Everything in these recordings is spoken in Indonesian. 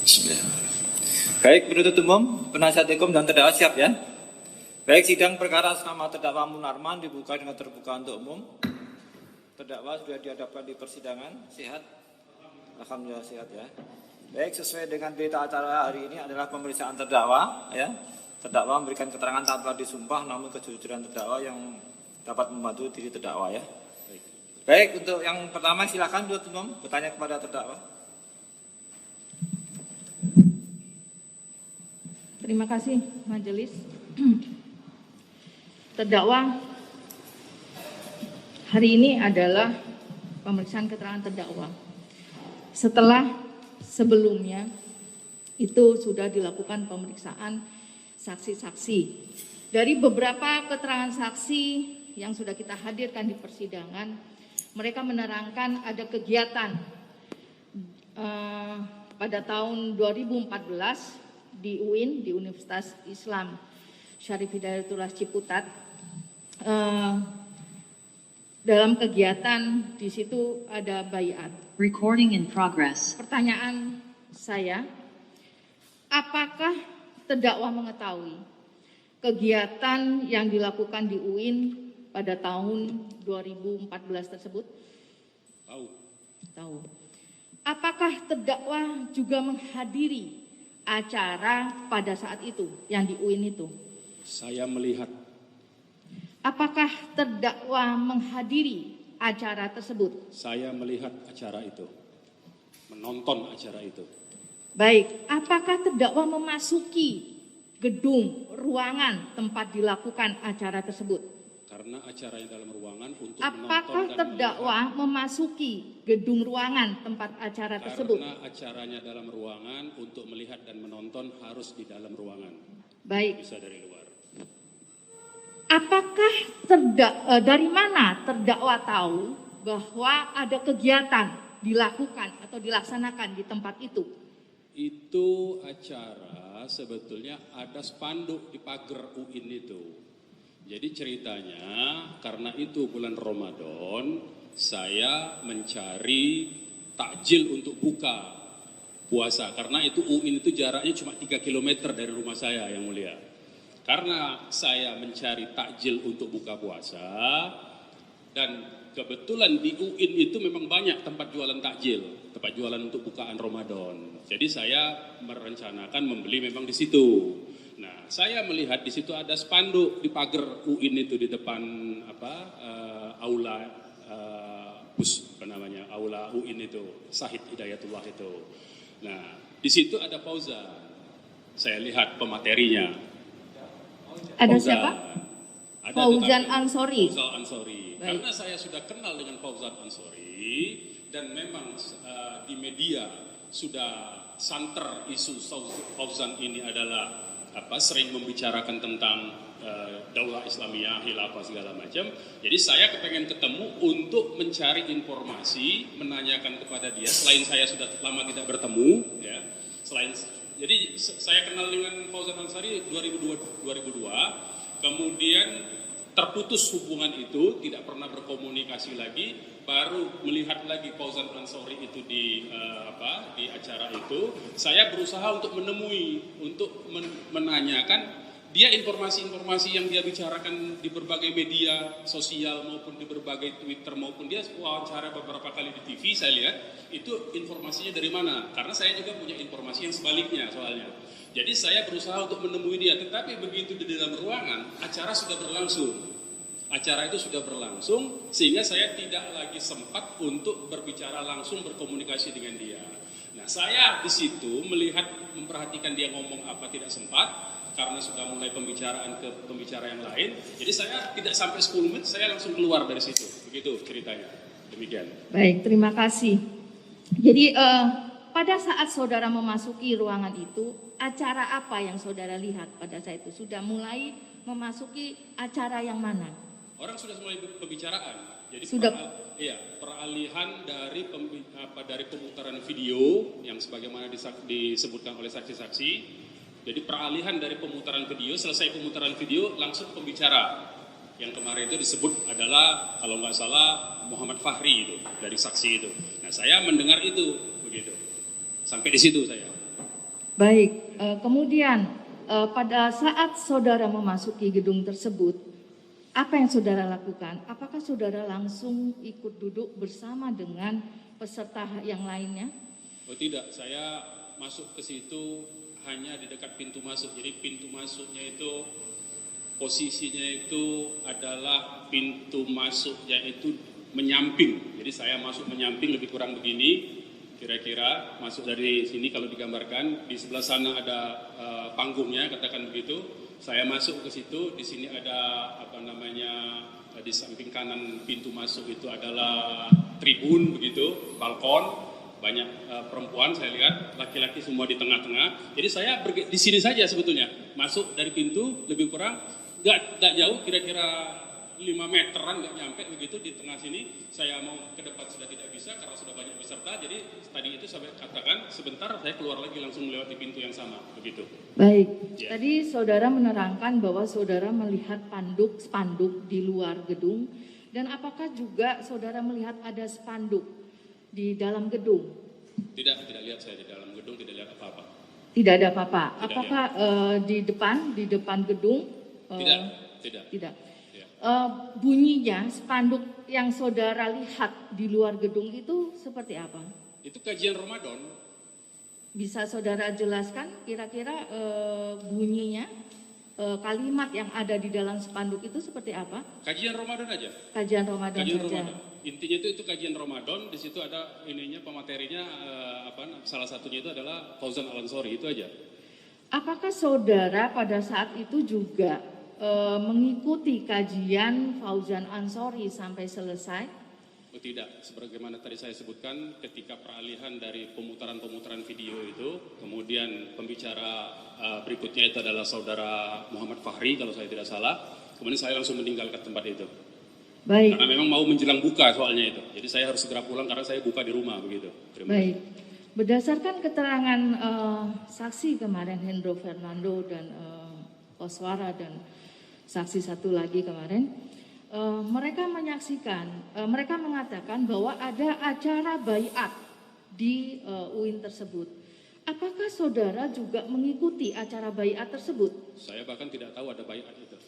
Bismillahirrahmanirrahim. Baik, penuntut umum, penasihat hukum dan terdakwa siap ya. Baik, sidang perkara atas nama terdakwa Munarman dibuka dengan terbuka untuk umum. Terdakwa sudah dihadapkan di persidangan, sehat? Alhamdulillah sehat ya. Baik, sesuai dengan berita acara hari ini adalah pemeriksaan terdakwa ya. Terdakwa memberikan keterangan tanpa disumpah, namun kejujuran terdakwa yang dapat membantu diri terdakwa ya. Baik, untuk yang pertama silakan penuntut umum bertanya kepada terdakwa. Terima kasih majelis. Terdakwa, hari ini adalah pemeriksaan keterangan terdakwa. Setelah sebelumnya itu sudah dilakukan pemeriksaan saksi-saksi. Dari beberapa keterangan saksi yang sudah kita hadirkan di persidangan, mereka menerangkan ada kegiatan pada tahun 2014 di UIN, di Universitas Islam Syarif Hidayatullah Ciputat. Dalam kegiatan di situ ada baiat. Recording in progress. Pertanyaan saya, apakah terdakwa mengetahui kegiatan yang dilakukan di UIN pada tahun 2014 tersebut? Tahu. Apakah terdakwa juga menghadiri acara pada saat itu yang di UIN itu? Saya melihat. Apakah terdakwa menghadiri acara tersebut? Saya melihat acara itu, menonton acara itu. Baik, apakah terdakwa memasuki gedung, ruangan tempat dilakukan acara tersebut? Karena acaranya dalam ruangan untuk Apakah menonton dan terdakwa memasuki gedung ruangan tempat acara tersebut? Karena acaranya dalam ruangan untuk melihat dan menonton harus di dalam ruangan. Baik. Bisa dari luar. Apakah dari mana terdakwa tahu bahwa ada kegiatan dilakukan atau dilaksanakan di tempat itu? Itu acara sebetulnya ada spanduk di pagar UIN itu. Jadi ceritanya karena itu bulan Ramadan, saya mencari takjil untuk buka puasa. Karena itu UIN itu jaraknya cuma 3 km dari rumah saya yang mulia. Karena saya mencari takjil untuk buka puasa dan kebetulan di UIN itu memang banyak tempat jualan takjil, tempat jualan untuk bukaan Ramadan. Jadi saya merencanakan membeli memang di situ. Nah, saya melihat di situ ada spanduk di pagar UIN itu di depan aula aula UIN itu, Syarif Hidayatullah itu. Nah, di situ ada Fauzan. Saya lihat pematerinya. Ada Fauzan. siapa? Ada Fauzan Ansori. Fauzan Ansori. Baik. Karena saya sudah kenal dengan Fauzan Ansori dan memang di media sudah santer isu Fauzan ini adalah sering membicarakan tentang daulah Islamiyah, khilafah segala macam. Jadi saya kepengen ketemu untuk mencari informasi, menanyakan kepada dia. Selain saya sudah lama tidak bertemu, ya. Jadi saya kenal dengan Fauzan Ansori 2002, kemudian terputus hubungan itu, tidak pernah berkomunikasi lagi, baru melihat lagi Fauzan Ansori itu di acara itu. Saya berusaha untuk menemui, untuk menanyakan dia informasi-informasi yang dia bicarakan di berbagai media sosial maupun di berbagai Twitter maupun dia wawancara beberapa kali di TV, saya lihat itu informasinya dari mana, karena saya juga punya informasi yang sebaliknya soalnya. Jadi saya berusaha untuk menemui dia, tetapi begitu di dalam ruangan acara sudah berlangsung. Acara itu sudah berlangsung sehingga saya tidak lagi sempat untuk berbicara langsung, berkomunikasi dengan dia. Nah, saya di situ memperhatikan dia ngomong apa tidak sempat karena sudah mulai pembicaraan ke pembicara yang lain. Jadi saya tidak sampai 10 menit saya langsung keluar dari situ. Begitu ceritanya. Demikian. Baik, terima kasih. Jadi pada saat saudara memasuki ruangan itu, acara apa yang saudara lihat pada saat itu? Sudah mulai memasuki acara yang mana? Orang sudah mulai pembicaraan. Jadi sudah peralihan dari pemutaran video yang sebagaimana disebutkan oleh saksi-saksi. Jadi peralihan dari pemutaran video, selesai pemutaran video langsung pembicara. Yang kemarin itu disebut adalah kalau nggak salah Muhammad Fahri itu dari saksi itu. Nah, saya mendengar itu begitu. Sampai di situ saya. Baik, kemudian pada saat saudara memasuki gedung tersebut, apa yang saudara lakukan? Apakah saudara langsung ikut duduk bersama dengan peserta yang lainnya? Oh tidak, saya masuk ke situ hanya di dekat pintu masuk. Jadi pintu masuknya itu posisinya itu adalah pintu masuknya itu menyamping. Jadi saya masuk menyamping lebih kurang begini. Kira-kira masuk dari sini kalau digambarkan di sebelah sana ada panggungnya, katakan begitu. Saya masuk ke situ, di sini ada di samping kanan pintu masuk itu adalah tribun begitu, balkon. Banyak perempuan saya lihat, laki-laki semua di tengah-tengah. Jadi saya di sini saja sebetulnya, masuk dari pintu lebih kurang nggak jauh, kira-kira 5 meteran nggak nyampe begitu di tengah sini. Saya mau ke depan sudah tidak bisa karena sudah banyak peserta. Jadi tadi itu saya katakan sebentar saya keluar lagi langsung melewati pintu yang sama begitu. Baik, Ya. tadi saudara menerangkan bahwa saudara melihat spanduk di luar gedung, dan apakah juga saudara melihat ada spanduk di dalam gedung? Tidak lihat saya di dalam gedung, tidak lihat apa-apa. Tidak ada apa-apa. Tidak Apakah di depan gedung? Tidak. Tidak. Ya. Bunyinya spanduk yang saudara lihat di luar gedung itu seperti apa? Itu kajian Ramadan. Bisa saudara jelaskan kira-kira bunyinya, kalimat yang ada di dalam spanduk itu seperti apa? Kajian Ramadan aja. Kajian Ramadan Kajian saja. Ramadan. Intinya itu kajian Ramadan. Di situ ada pematerinya salah satunya itu adalah Fauzan Al-Ansori, itu aja. Apakah saudara pada saat itu juga mengikuti kajian Fauzan Ansori sampai selesai? Oh, tidak, sebagaimana tadi saya sebutkan, ketika peralihan dari pemutaran video itu, kemudian pembicara berikutnya itu adalah saudara Muhammad Fahri kalau saya tidak salah, kemudian saya langsung meninggalkan tempat itu. Baik. Karena memang mau menjelang buka soalnya itu, jadi saya harus segera pulang karena saya buka di rumah begitu. Baik. Berdasarkan keterangan saksi kemarin Hendro Fernando dan Oswara dan saksi satu lagi kemarin, mereka mengatakan bahwa ada acara baiat di UIN tersebut. Apakah saudara juga mengikuti acara baiat tersebut? Saya bahkan tidak tahu ada baiat itu.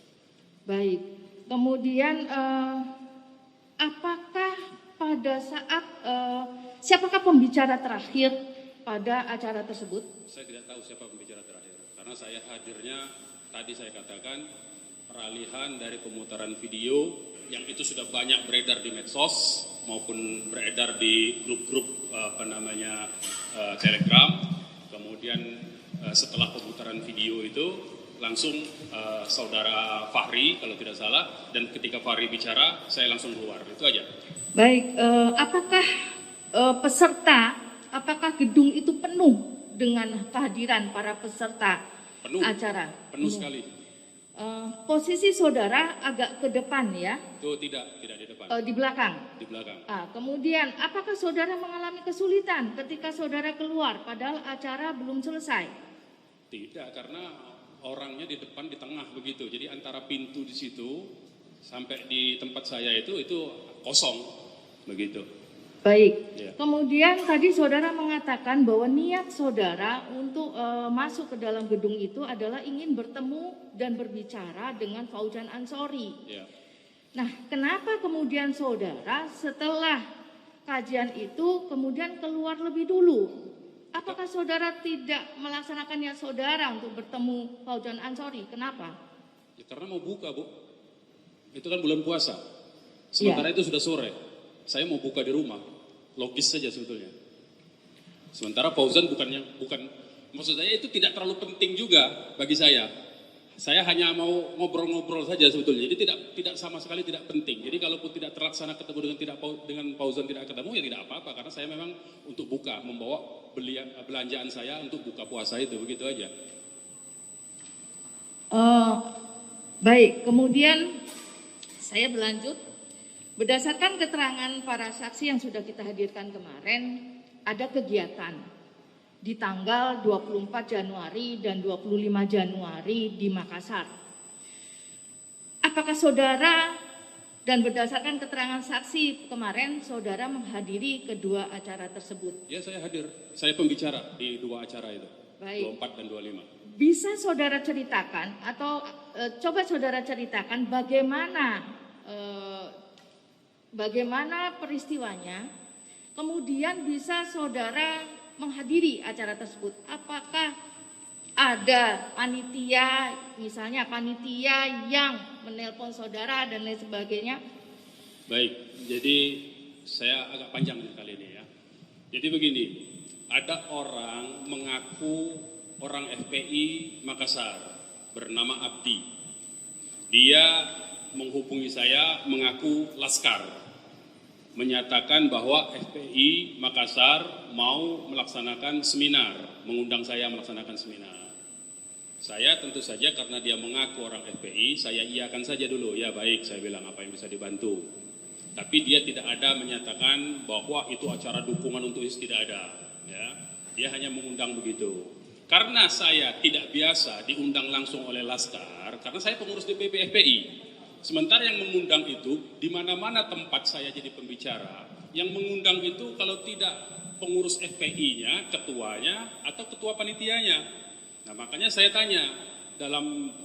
Baik. Kemudian apakah pada saat siapakah pembicara terakhir pada acara tersebut? Saya tidak tahu siapa pembicara terakhir karena saya hadirnya tadi saya katakan peralihan dari pemutaran video yang itu sudah banyak beredar di medsos maupun beredar di grup-grup Telegram. Kemudian setelah pemutaran video itu langsung saudara Fahri kalau tidak salah, dan ketika Fahri bicara saya langsung keluar, itu aja. Baik, apakah gedung itu penuh dengan kehadiran para peserta Penuh, acara? penuh sekali. Posisi saudara agak ke depan ya? Itu tidak di depan. Di belakang. Di belakang. Kemudian apakah saudara mengalami kesulitan ketika saudara keluar padahal acara belum selesai? Tidak, karena orangnya di depan di tengah begitu. Jadi antara pintu di situ sampai di tempat saya itu kosong begitu. Baik. Ya. Kemudian tadi saudara mengatakan bahwa niat saudara untuk masuk ke dalam gedung itu adalah ingin bertemu dan berbicara dengan Fauzan Ansori. Ya. Nah, kenapa kemudian saudara setelah kajian itu kemudian keluar lebih dulu? Apakah saudara tidak melaksanakan niat saudara untuk bertemu Fauzan Ansori? Kenapa? Ya, karena mau buka, Bu. Itu kan bulan puasa. Sementara itu sudah sore. Saya mau buka di rumah. Logis saja sebetulnya. Sementara Fauzan bukan maksud saya itu tidak terlalu penting juga bagi saya. Saya hanya mau ngobrol-ngobrol saja sebetulnya. Jadi tidak sama sekali tidak penting. Jadi kalaupun tidak terlaksana ketemu dengan Fauzan tidak ketemu ya tidak apa-apa, karena saya memang untuk buka, membawa belanjaan saya untuk buka puasa itu, begitu aja. Baik, kemudian saya berlanjut. Berdasarkan keterangan para saksi yang sudah kita hadirkan kemarin, ada kegiatan di tanggal 24 Januari dan 25 Januari di Makassar. Apakah saudara dan berdasarkan keterangan saksi kemarin, saudara menghadiri kedua acara tersebut? Ya, saya hadir. Saya pembicara di dua acara itu. Baik. 24 dan 25. Bisa saudara ceritakan atau coba saudara ceritakan bagaimana peristiwanya, kemudian bisa saudara menghadiri acara tersebut. Apakah ada panitia, misalnya panitia yang menelpon saudara dan lain sebagainya? Baik, jadi saya agak panjang kali ini ya. Jadi begini, ada orang mengaku orang FPI Makassar bernama Abdi. Dia menghubungi saya mengaku Laskar, menyatakan bahwa FPI Makassar mau melaksanakan seminar, mengundang saya melaksanakan seminar. Saya tentu saja karena dia mengaku orang FPI, saya iakan saja dulu, ya baik, saya bilang apa yang bisa dibantu. Tapi dia tidak ada menyatakan bahwa itu acara dukungan untuk ISIS, tidak ada. Ya. Dia hanya mengundang begitu. Karena saya tidak biasa diundang langsung oleh Laskar, karena saya pengurus DPP FPI. Sementara yang mengundang itu, di mana-mana tempat saya jadi pembicara, yang mengundang itu kalau tidak pengurus FPI-nya, ketuanya, atau ketua panitianya. Nah makanya saya tanya, dalam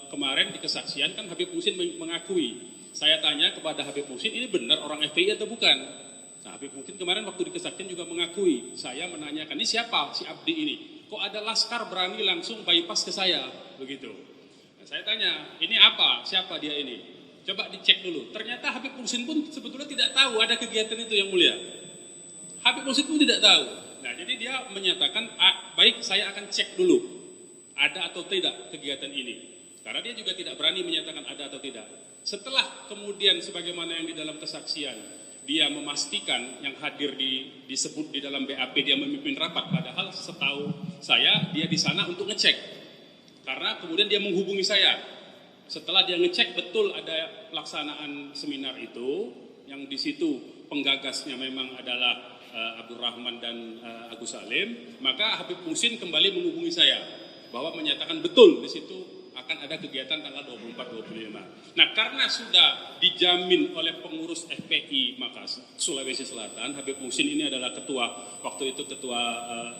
kemarin di kesaksian kan Habib Muhsin mengakui. Saya tanya kepada Habib Muhsin, ini benar orang FPI atau bukan? Nah Habib Muhsin kemarin waktu di kesaksian juga mengakui. Saya menanyakan, ini siapa si Abdi ini? Kok ada Laskar berani langsung bypass ke saya? Begitu. Nah, saya tanya, ini apa? Siapa dia ini? Coba dicek dulu. Ternyata Habib Muhsin pun sebetulnya tidak tahu ada kegiatan itu yang mulia. Habib Muhsin pun tidak tahu. Nah jadi dia menyatakan, baik saya akan cek dulu. Ada atau tidak kegiatan ini. Karena dia juga tidak berani menyatakan ada atau tidak. Setelah kemudian sebagaimana yang di dalam kesaksian, dia memastikan yang hadir disebut di dalam BAP dia memimpin rapat, padahal setahu saya dia di sana untuk ngecek. Karena kemudian dia menghubungi saya. Setelah dia ngecek betul ada pelaksanaan seminar itu, yang di situ penggagasnya memang adalah Abdul Rahman dan Agus Salim, maka Habib Muhsin kembali menghubungi saya bahwa menyatakan betul di situ akan ada kegiatan tanggal 24-25. Nah karena sudah dijamin oleh pengurus FPI Makassar, Sulawesi Selatan, Habib Muhsin ini adalah ketua, waktu itu ketua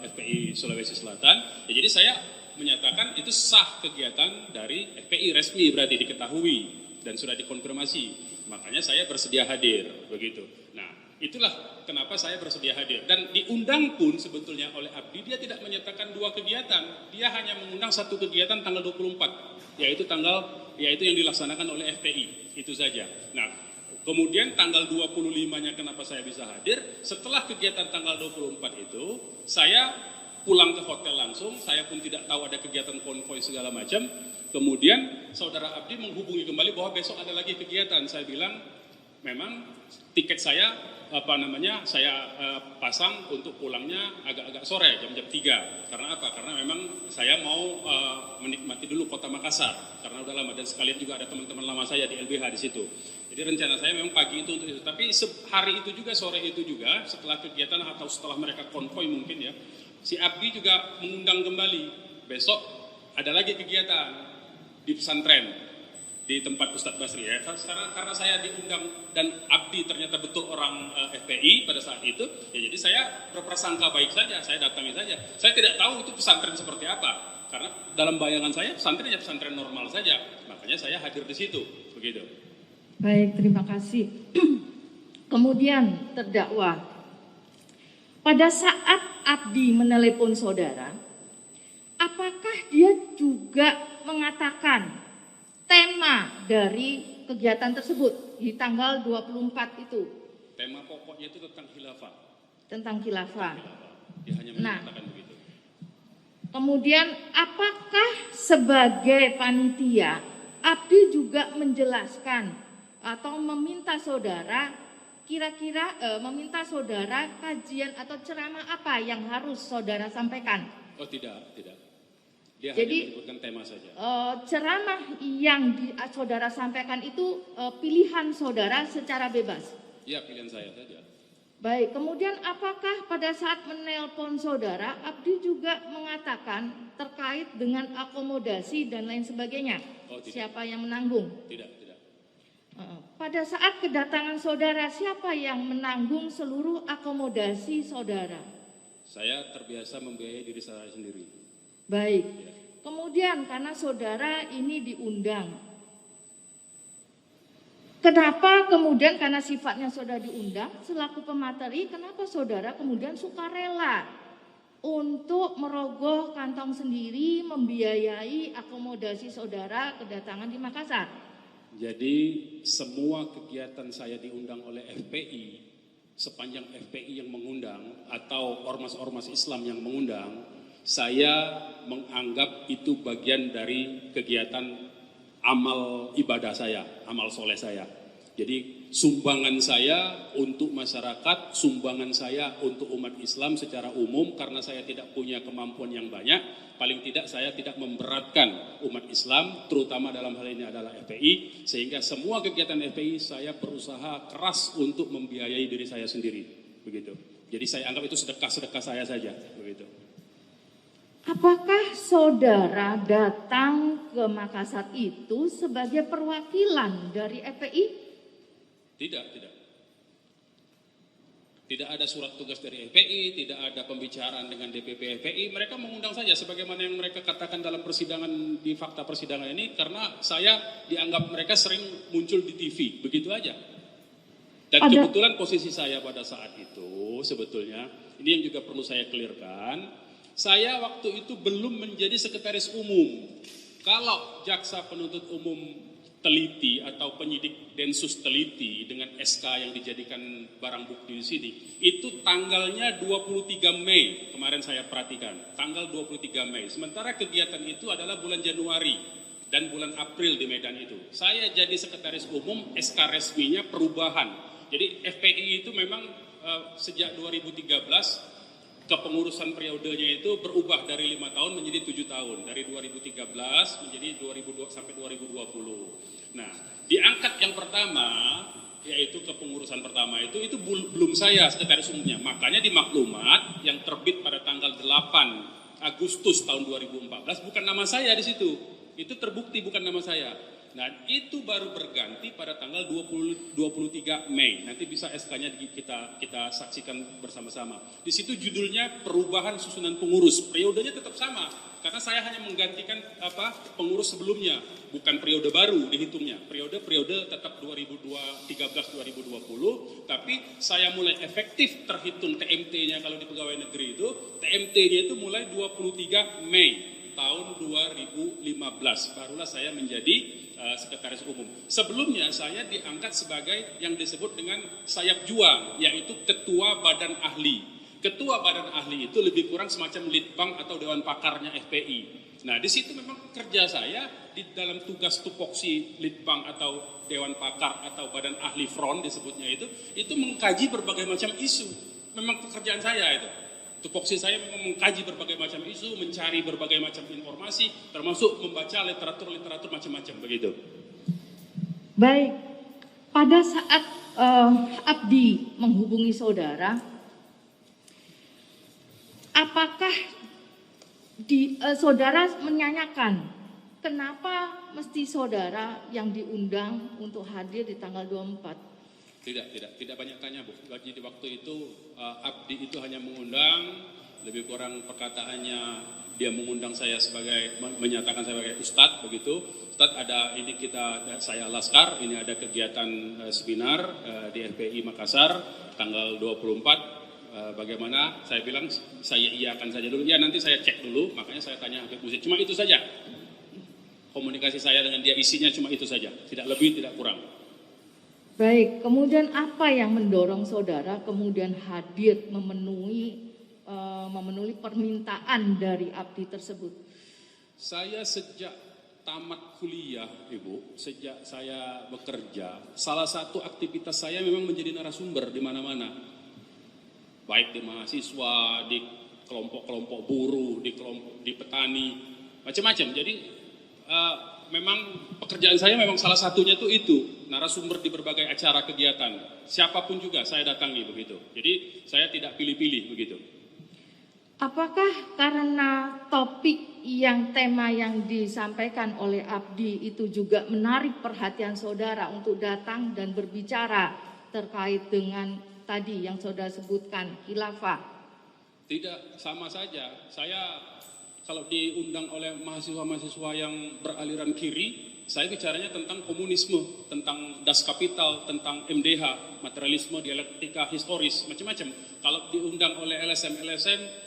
FPI Sulawesi Selatan, ya, jadi saya menyatakan itu sah kegiatan dari FPI, resmi berarti diketahui dan sudah dikonfirmasi. Makanya saya bersedia hadir, begitu. Nah itulah kenapa saya bersedia hadir. Dan diundang pun sebetulnya oleh Abdi, dia tidak menyatakan dua kegiatan. Dia hanya mengundang satu kegiatan tanggal 24, yaitu yang dilaksanakan oleh FPI. Itu saja. Nah, kemudian tanggal 25-nya kenapa saya bisa hadir? Setelah kegiatan tanggal 24 itu, saya pulang ke hotel langsung, saya pun tidak tahu ada kegiatan konvoy segala macam. Kemudian saudara Abdi menghubungi kembali bahwa besok ada lagi kegiatan. Saya bilang, memang tiket saya saya pasang untuk pulangnya agak-agak sore, jam 3. Karena apa? Karena memang saya mau menikmati dulu kota Makassar karena udah lama, dan sekalian juga ada teman-teman lama saya di LBH di situ. Jadi rencana saya memang pagi itu untuk itu. Tapi hari itu juga, sore itu juga, setelah kegiatan atau setelah mereka konvoy mungkin ya, si Abdi juga mengundang kembali. Besok ada lagi kegiatan di pesantren di tempat Ustadz Basri ya. Karena saya diundang dan Abdi ternyata betul orang FPI pada saat itu, ya jadi saya berprasangka baik saja, saya datangi saja. Saya tidak tahu itu pesantren seperti apa, karena dalam bayangan saya pesantren ya pesantren normal saja. Makanya saya hadir di situ, begitu. Baik, terima kasih. Kemudian terdakwa, pada saat Abdi menelepon saudara, apakah dia juga mengatakan tema dari kegiatan tersebut di tanggal 24 itu? Tema pokoknya itu tentang khilafah. Tentang khilafah. Dia hanya mengatakan begitu. Kemudian apakah sebagai panitia Abdi juga menjelaskan atau meminta saudara meminta saudara kajian atau ceramah apa yang harus saudara sampaikan? Oh tidak. Dia jadi, hanya menyebutkan tema saja. Ceramah yang saudara sampaikan itu pilihan saudara secara bebas? Iya, pilihan saya saja. Baik, kemudian apakah pada saat menelpon saudara, Abdi juga mengatakan terkait dengan akomodasi dan lain sebagainya? Oh, tidak. Siapa yang menanggung? Tidak. Pada saat kedatangan saudara, siapa yang menanggung seluruh akomodasi saudara? Saya terbiasa membiayai diri saya sendiri. Baik. Kemudian karena saudara ini diundang, kenapa kemudian karena sifatnya saudara diundang selaku pemateri, kenapa saudara kemudian sukarela untuk merogoh kantong sendiri membiayai akomodasi saudara kedatangan di Makassar? Jadi semua kegiatan saya diundang oleh FPI, sepanjang FPI yang mengundang atau ormas-ormas Islam yang mengundang, saya menganggap itu bagian dari kegiatan amal ibadah saya, amal soleh saya. Jadi sumbangan saya untuk masyarakat, sumbangan saya untuk umat Islam secara umum, karena saya tidak punya kemampuan yang banyak, paling tidak saya tidak memberatkan umat Islam, terutama dalam hal ini adalah FPI, sehingga semua kegiatan FPI saya berusaha keras untuk membiayai diri saya sendiri, begitu. Jadi saya anggap itu sedekah-sedekah saya saja, begitu. Apakah saudara datang ke Makassar itu sebagai perwakilan dari FPI? Tidak. Tidak ada surat tugas dari FPI, tidak ada pembicaraan dengan DPP FPI. Mereka mengundang saja sebagaimana yang mereka katakan dalam persidangan, di fakta persidangan ini, karena saya dianggap mereka sering muncul di TV, begitu aja. Dan kebetulan posisi saya pada saat itu sebetulnya, ini yang juga perlu saya clearkan, saya waktu itu belum menjadi sekretaris umum. Kalau jaksa penuntut umum teliti atau penyidik Densus teliti dengan SK yang dijadikan barang bukti di sini, itu tanggalnya 23 Mei, kemarin saya perhatikan, tanggal 23 Mei. Sementara kegiatan itu adalah bulan Januari dan bulan April di Medan itu. Saya jadi sekretaris umum, SK resminya perubahan. Jadi FPI itu memang sejak 2013 kepengurusan periodenya itu berubah dari 5 tahun menjadi 7 tahun. Dari 2013 menjadi 2002 sampai 2020. Nah, diangkat yang pertama, yaitu kepengurusan pertama itu belum saya sekretaris umumnya. Makanya di maklumat yang terbit pada tanggal 8 Agustus tahun 2014 bukan nama saya di situ. Itu terbukti bukan nama saya. Nah, itu baru berganti pada tanggal 23 Mei. Nanti bisa SK-nya kita saksikan bersama-sama. Di situ judulnya perubahan susunan pengurus. Periodenya tetap sama, karena saya hanya menggantikan pengurus sebelumnya, bukan periode baru dihitungnya. Periode tetap 2013-2020, tapi saya mulai efektif terhitung TMT-nya kalau di pegawai negeri itu, TMT-nya itu mulai 23 Mei tahun 2015. Barulah saya menjadi sekretaris umum. Sebelumnya saya diangkat sebagai yang disebut dengan sayap juang, yaitu ketua badan ahli. Ketua badan ahli itu lebih kurang semacam litbang atau dewan pakarnya FPI. Nah, di situ memang kerja saya di dalam tugas tupoksi litbang atau dewan pakar atau badan ahli front disebutnya itu mengkaji berbagai macam isu. Memang pekerjaan saya itu. Tupoksi saya memang mengkaji berbagai macam isu, mencari berbagai macam informasi, termasuk membaca literatur macam-macam, begitu. Baik, pada saat Abdi menghubungi saudara, apakah saudara menanyakan kenapa mesti saudara yang diundang untuk hadir di tanggal 24? Tidak banyak tanya, Bu. Jadi waktu itu Abdi itu hanya mengundang, lebih kurang perkataannya dia mengundang saya menyatakan saya sebagai Ustadz, begitu. Ustadz ada ini saya Laskar, ini ada kegiatan seminar di FPI Makassar tanggal 24. Bagaimana? Saya bilang saya iakan saja dulu. Ya nanti saya cek dulu, makanya saya tanya Habib Musid. Cuma itu saja. Komunikasi saya dengan dia isinya cuma itu saja, tidak lebih tidak kurang. Baik, kemudian apa yang mendorong saudara kemudian hadir memenuhi permintaan dari Abdi tersebut? Saya sejak tamat kuliah, Ibu, sejak saya bekerja, salah satu aktivitas saya memang menjadi narasumber di mana-mana. Baik di mahasiswa, di kelompok-kelompok buruh, di petani, macam-macam. Jadi memang pekerjaan saya memang salah satunya itu narasumber di berbagai acara kegiatan. Siapapun juga saya datangi, begitu. Jadi saya tidak pilih-pilih, begitu. Apakah karena tema yang disampaikan oleh Abdi itu juga menarik perhatian saudara untuk datang dan berbicara terkait dengan tadi yang saudara sebutkan, khilafah? Tidak, sama saja. kalau diundang oleh mahasiswa-mahasiswa yang beraliran kiri, saya bicaranya tentang komunisme, tentang Das Kapital, tentang MDH, materialisme, dialektika, historis, macam-macam. Kalau diundang oleh LSM,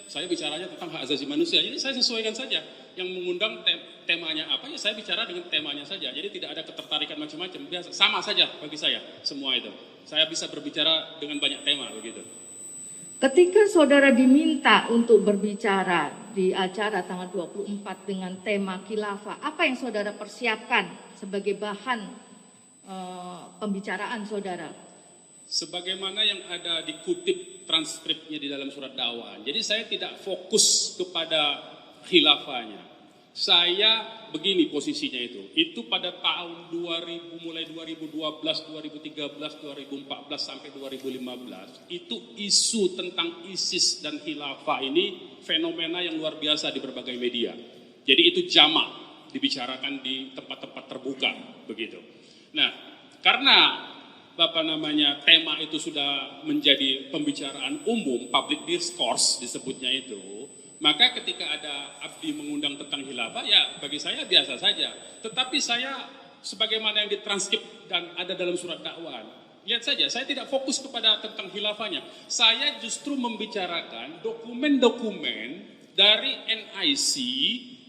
saya bicaranya tentang hak asasi manusia. Jadi saya sesuaikan saja. Yang mengundang temanya apa, ya saya bicara dengan temanya saja. Jadi tidak ada ketertarikan macam-macam. Biasa, sama saja bagi saya semua itu. Saya bisa berbicara dengan banyak tema begitu. Ketika saudara diminta untuk berbicara di acara tanggal 24 dengan tema khilafah, apa yang saudara persiapkan sebagai bahan pembicaraan saudara? Sebagaimana yang ada dikutip transkripnya di dalam surat dakwaan. Jadi saya tidak fokus kepada khilafahnya. Saya begini posisinya itu pada tahun 2000, mulai 2012, 2013, 2014 sampai 2015, itu isu tentang ISIS dan khilafah ini fenomena yang luar biasa di berbagai media. Jadi itu jamak dibicarakan di tempat-tempat terbuka begitu. Nah, karena tema itu sudah menjadi pembicaraan umum, public discourse disebutnya itu, maka ketika ada Abdi mengundang tentang khilafah, ya bagi saya biasa saja. Tetapi saya sebagaimana yang ditranskrip dan ada dalam surat dakwaan, lihat saja, saya tidak fokus kepada tentang khilafahnya. Saya justru membicarakan dokumen-dokumen dari NIC,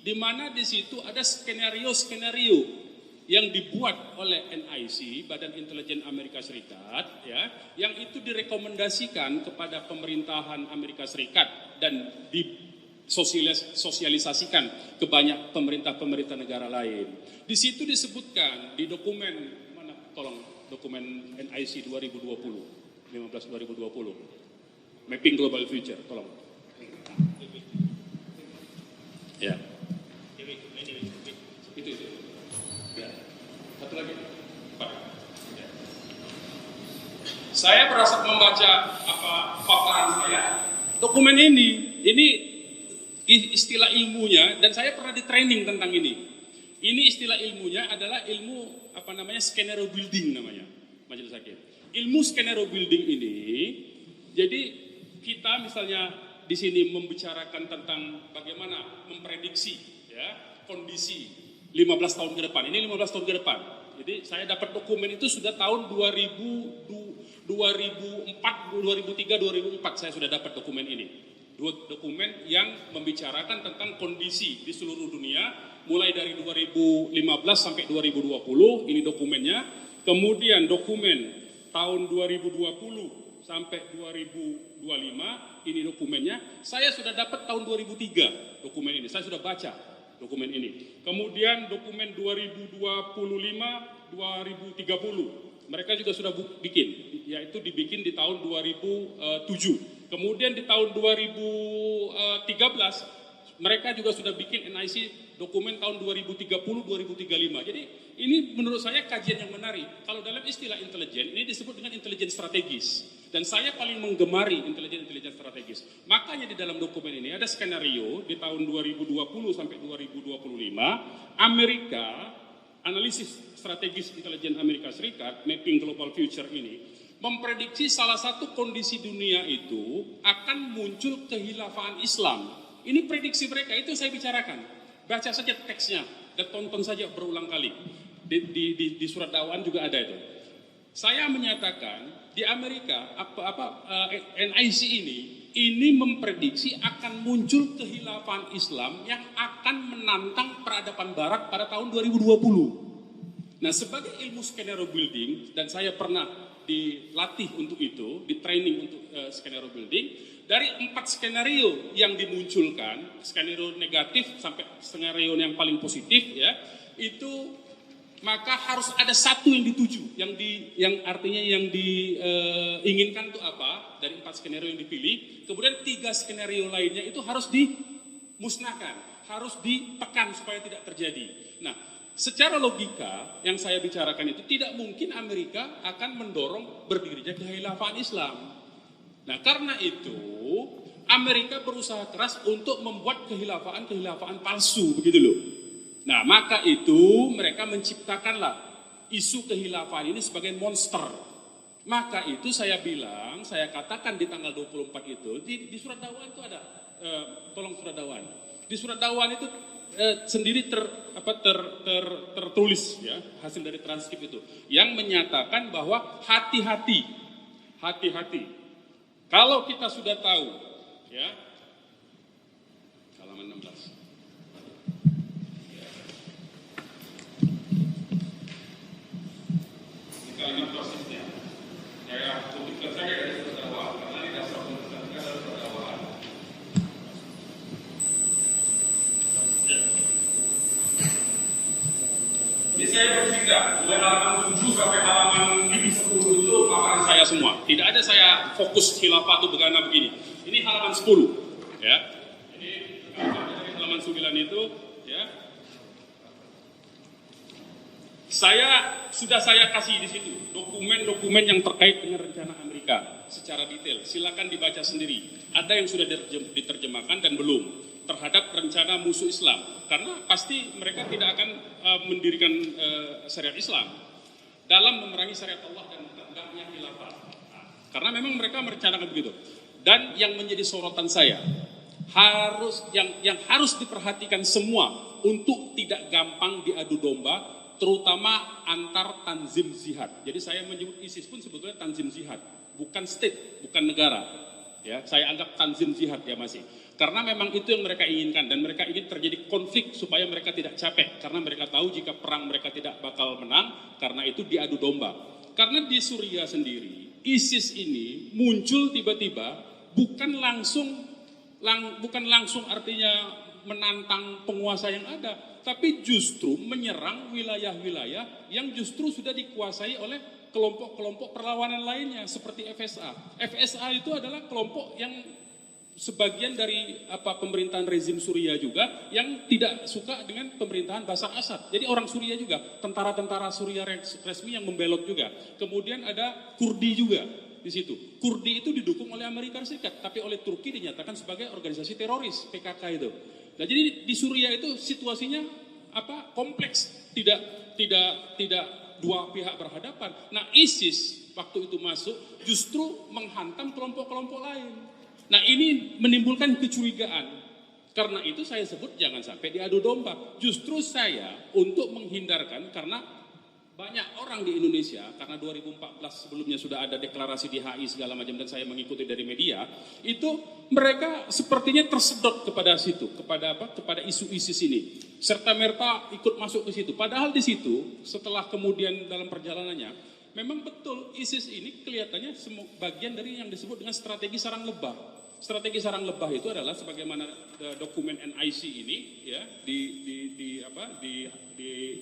di mana di situ ada skenario-skenario yang dibuat oleh NIC, Badan Intelijen Amerika Serikat, ya, yang itu direkomendasikan kepada pemerintahan Amerika Serikat dan disosialisasikan ke banyak pemerintah-pemerintah negara lain. Di situ disebutkan di dokumen mana? Tolong dokumen NIC 2020, 15/2020, Mapping Global Future, tolong. Ya. Itu. Ya. Satu lagi. Ya. Saya berasa membaca paparan saya. Dokumen ini istilah ilmunya, dan saya pernah di training tentang ini. Ini istilah ilmunya adalah ilmu skenario building namanya, Majelis Hakim. Ilmu skenario building ini, jadi kita misalnya di sini membicarakan tentang bagaimana memprediksi ya kondisi 15 tahun ke depan. Ini 15 tahun ke depan. Jadi saya dapat dokumen itu sudah tahun 2004, 2003, 2004 saya sudah dapat dokumen ini. Dua dokumen yang membicarakan tentang kondisi di seluruh dunia mulai dari 2015 sampai 2020, ini dokumennya. Kemudian dokumen tahun 2020 sampai 2025, ini dokumennya. Saya sudah dapat tahun 2003 dokumen ini, saya sudah baca dokumen ini. Kemudian dokumen 2025-2030, mereka juga sudah bikin, yaitu dibikin di tahun 2007. Kemudian di tahun 2013, mereka juga sudah bikin NIC dokumen tahun 2030-2035. Jadi ini menurut saya kajian yang menarik. Kalau dalam istilah intelijen, ini disebut dengan intelijen strategis. Dan saya paling menggemari intelijen strategis. Makanya di dalam dokumen ini ada skenario di tahun 2020 sampai 2025, Amerika, analisis strategis intelijen Amerika Serikat, Mapping Global Future ini, memprediksi salah satu kondisi dunia itu akan muncul kehilafaan Islam. Ini prediksi mereka, itu saya bicarakan. Baca saja teksnya dan tonton saja berulang kali. Di surat dakwaan juga ada itu. Saya menyatakan di Amerika NIC ini memprediksi akan muncul kehilafan Islam yang akan menantang peradaban Barat pada tahun 2020. Nah, sebagai ilmu skenario building, dan saya pernah dilatih untuk itu, di training untuk skenario building, dari 4 skenario yang dimunculkan, skenario negatif sampai skenario yang paling positif, ya, itu maka harus ada satu yang dituju, yang artinya yang diinginkan itu apa dari 4 skenario yang dipilih. Kemudian 3 skenario lainnya itu harus dimusnahkan, harus ditekan supaya tidak terjadi. Nah, secara logika yang saya bicarakan itu tidak mungkin Amerika akan mendorong berdirinya kehilafan Islam. Nah, karena itu Amerika berusaha keras untuk membuat kehilafan palsu, begitu loh. Nah, maka itu mereka menciptakanlah isu kehilafan ini sebagai monster. Maka itu saya katakan di tanggal 24 itu, di surat dakwaan itu ada, tolong surat dakwaan. Di Di surat dakwaan itu sendiri tertulis ya, hasil dari transkrip itu yang menyatakan bahwa hati-hati kalau kita sudah tahu ya, halaman 16. Ini prosesnya. Saya kutipkan saja dari surat dakwaan karena ini dasar putusan kita adalah surat dakwaan. Ini saya bercerita mulai halaman 7 sampai halaman 10 itu paparan saya semua. Tidak ada saya fokus khilafah itu bagaimana begini. Ini halaman 10 ya. Ini dari halaman 9 itu ya. Saya kasih di situ dokumen-dokumen yang terkait dengan rencana Amerika secara detail. Silakan dibaca sendiri. Ada yang sudah diterjemahkan dan belum terhadap rencana musuh Islam. Karena pasti mereka tidak akan mendirikan syariat Islam dalam memerangi syariat Allah dan tegaknya khilafah. Karena memang mereka merencanakan begitu. Dan yang menjadi sorotan saya yang harus diperhatikan semua untuk tidak gampang diadu domba, terutama antar tanzim jihad. Jadi saya menyebut ISIS pun sebetulnya tanzim jihad, bukan state, bukan negara. Ya, saya anggap tanzim jihad ya masih. Karena memang itu yang mereka inginkan dan mereka ingin terjadi konflik supaya mereka tidak capek. Karena mereka tahu jika perang mereka tidak bakal menang, karena itu diadu domba. Karena di Suriah sendiri, ISIS ini muncul tiba-tiba bukan langsung artinya menantang penguasa yang ada, tapi justru menyerang wilayah-wilayah yang justru sudah dikuasai oleh kelompok-kelompok perlawanan lainnya seperti FSA. FSA itu adalah kelompok yang sebagian dari pemerintahan rezim Suriah juga yang tidak suka dengan pemerintahan Bashar Assad. Jadi orang Suriah juga, tentara-tentara Suriah resmi yang membelot juga. Kemudian ada Kurdi juga di situ. Kurdi itu didukung oleh Amerika Serikat, tapi oleh Turki dinyatakan sebagai organisasi teroris, PKK itu. Nah, jadi di Suriah itu situasinya kompleks, tidak dua pihak berhadapan. Nah, ISIS waktu itu masuk justru menghantam kelompok-kelompok lain. Nah, ini menimbulkan kecurigaan. Karena itu saya sebut jangan sampai diadu domba. Justru saya untuk menghindarkan, karena banyak orang di Indonesia, karena 2014 sebelumnya sudah ada deklarasi di HI segala macam dan saya mengikuti dari media, itu mereka sepertinya tersedot kepada situ, kepada isu ISIS ini. Serta merta ikut masuk ke situ. Padahal di situ setelah kemudian dalam perjalanannya, memang betul ISIS ini kelihatannya bagian dari yang disebut dengan strategi sarang lebah. Strategi sarang lebah itu adalah sebagaimana dokumen NIC ini ya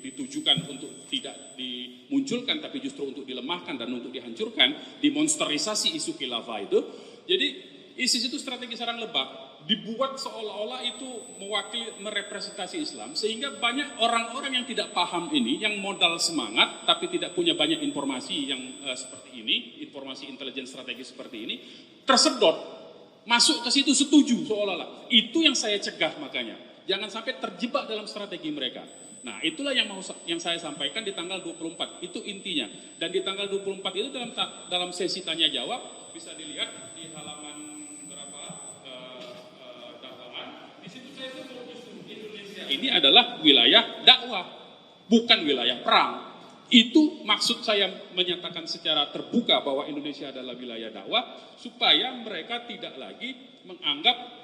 ditujukan untuk tidak dimunculkan tapi justru untuk dilemahkan dan untuk dihancurkan, dimonsterisasi isu khilafah itu. Jadi ISIS itu strategi sarang lebah dibuat seolah-olah itu mewakili, merepresentasi Islam, sehingga banyak orang-orang yang tidak paham ini, yang modal semangat tapi tidak punya banyak informasi yang seperti ini, informasi intelijen strategi seperti ini, tersedot masuk ke situ, setuju seolah-olah. Itu yang saya cegah, makanya jangan sampai terjebak dalam strategi mereka. Nah, itulah yang saya sampaikan di tanggal 24, itu intinya. Dan di tanggal 24 itu dalam sesi tanya jawab bisa dilihat di halaman berapa dakwaman. Di situ saya sebut Indonesia ini adalah wilayah dakwah, bukan wilayah perang. Itu maksud saya menyatakan secara terbuka bahwa Indonesia adalah wilayah dakwah, supaya mereka tidak lagi menganggap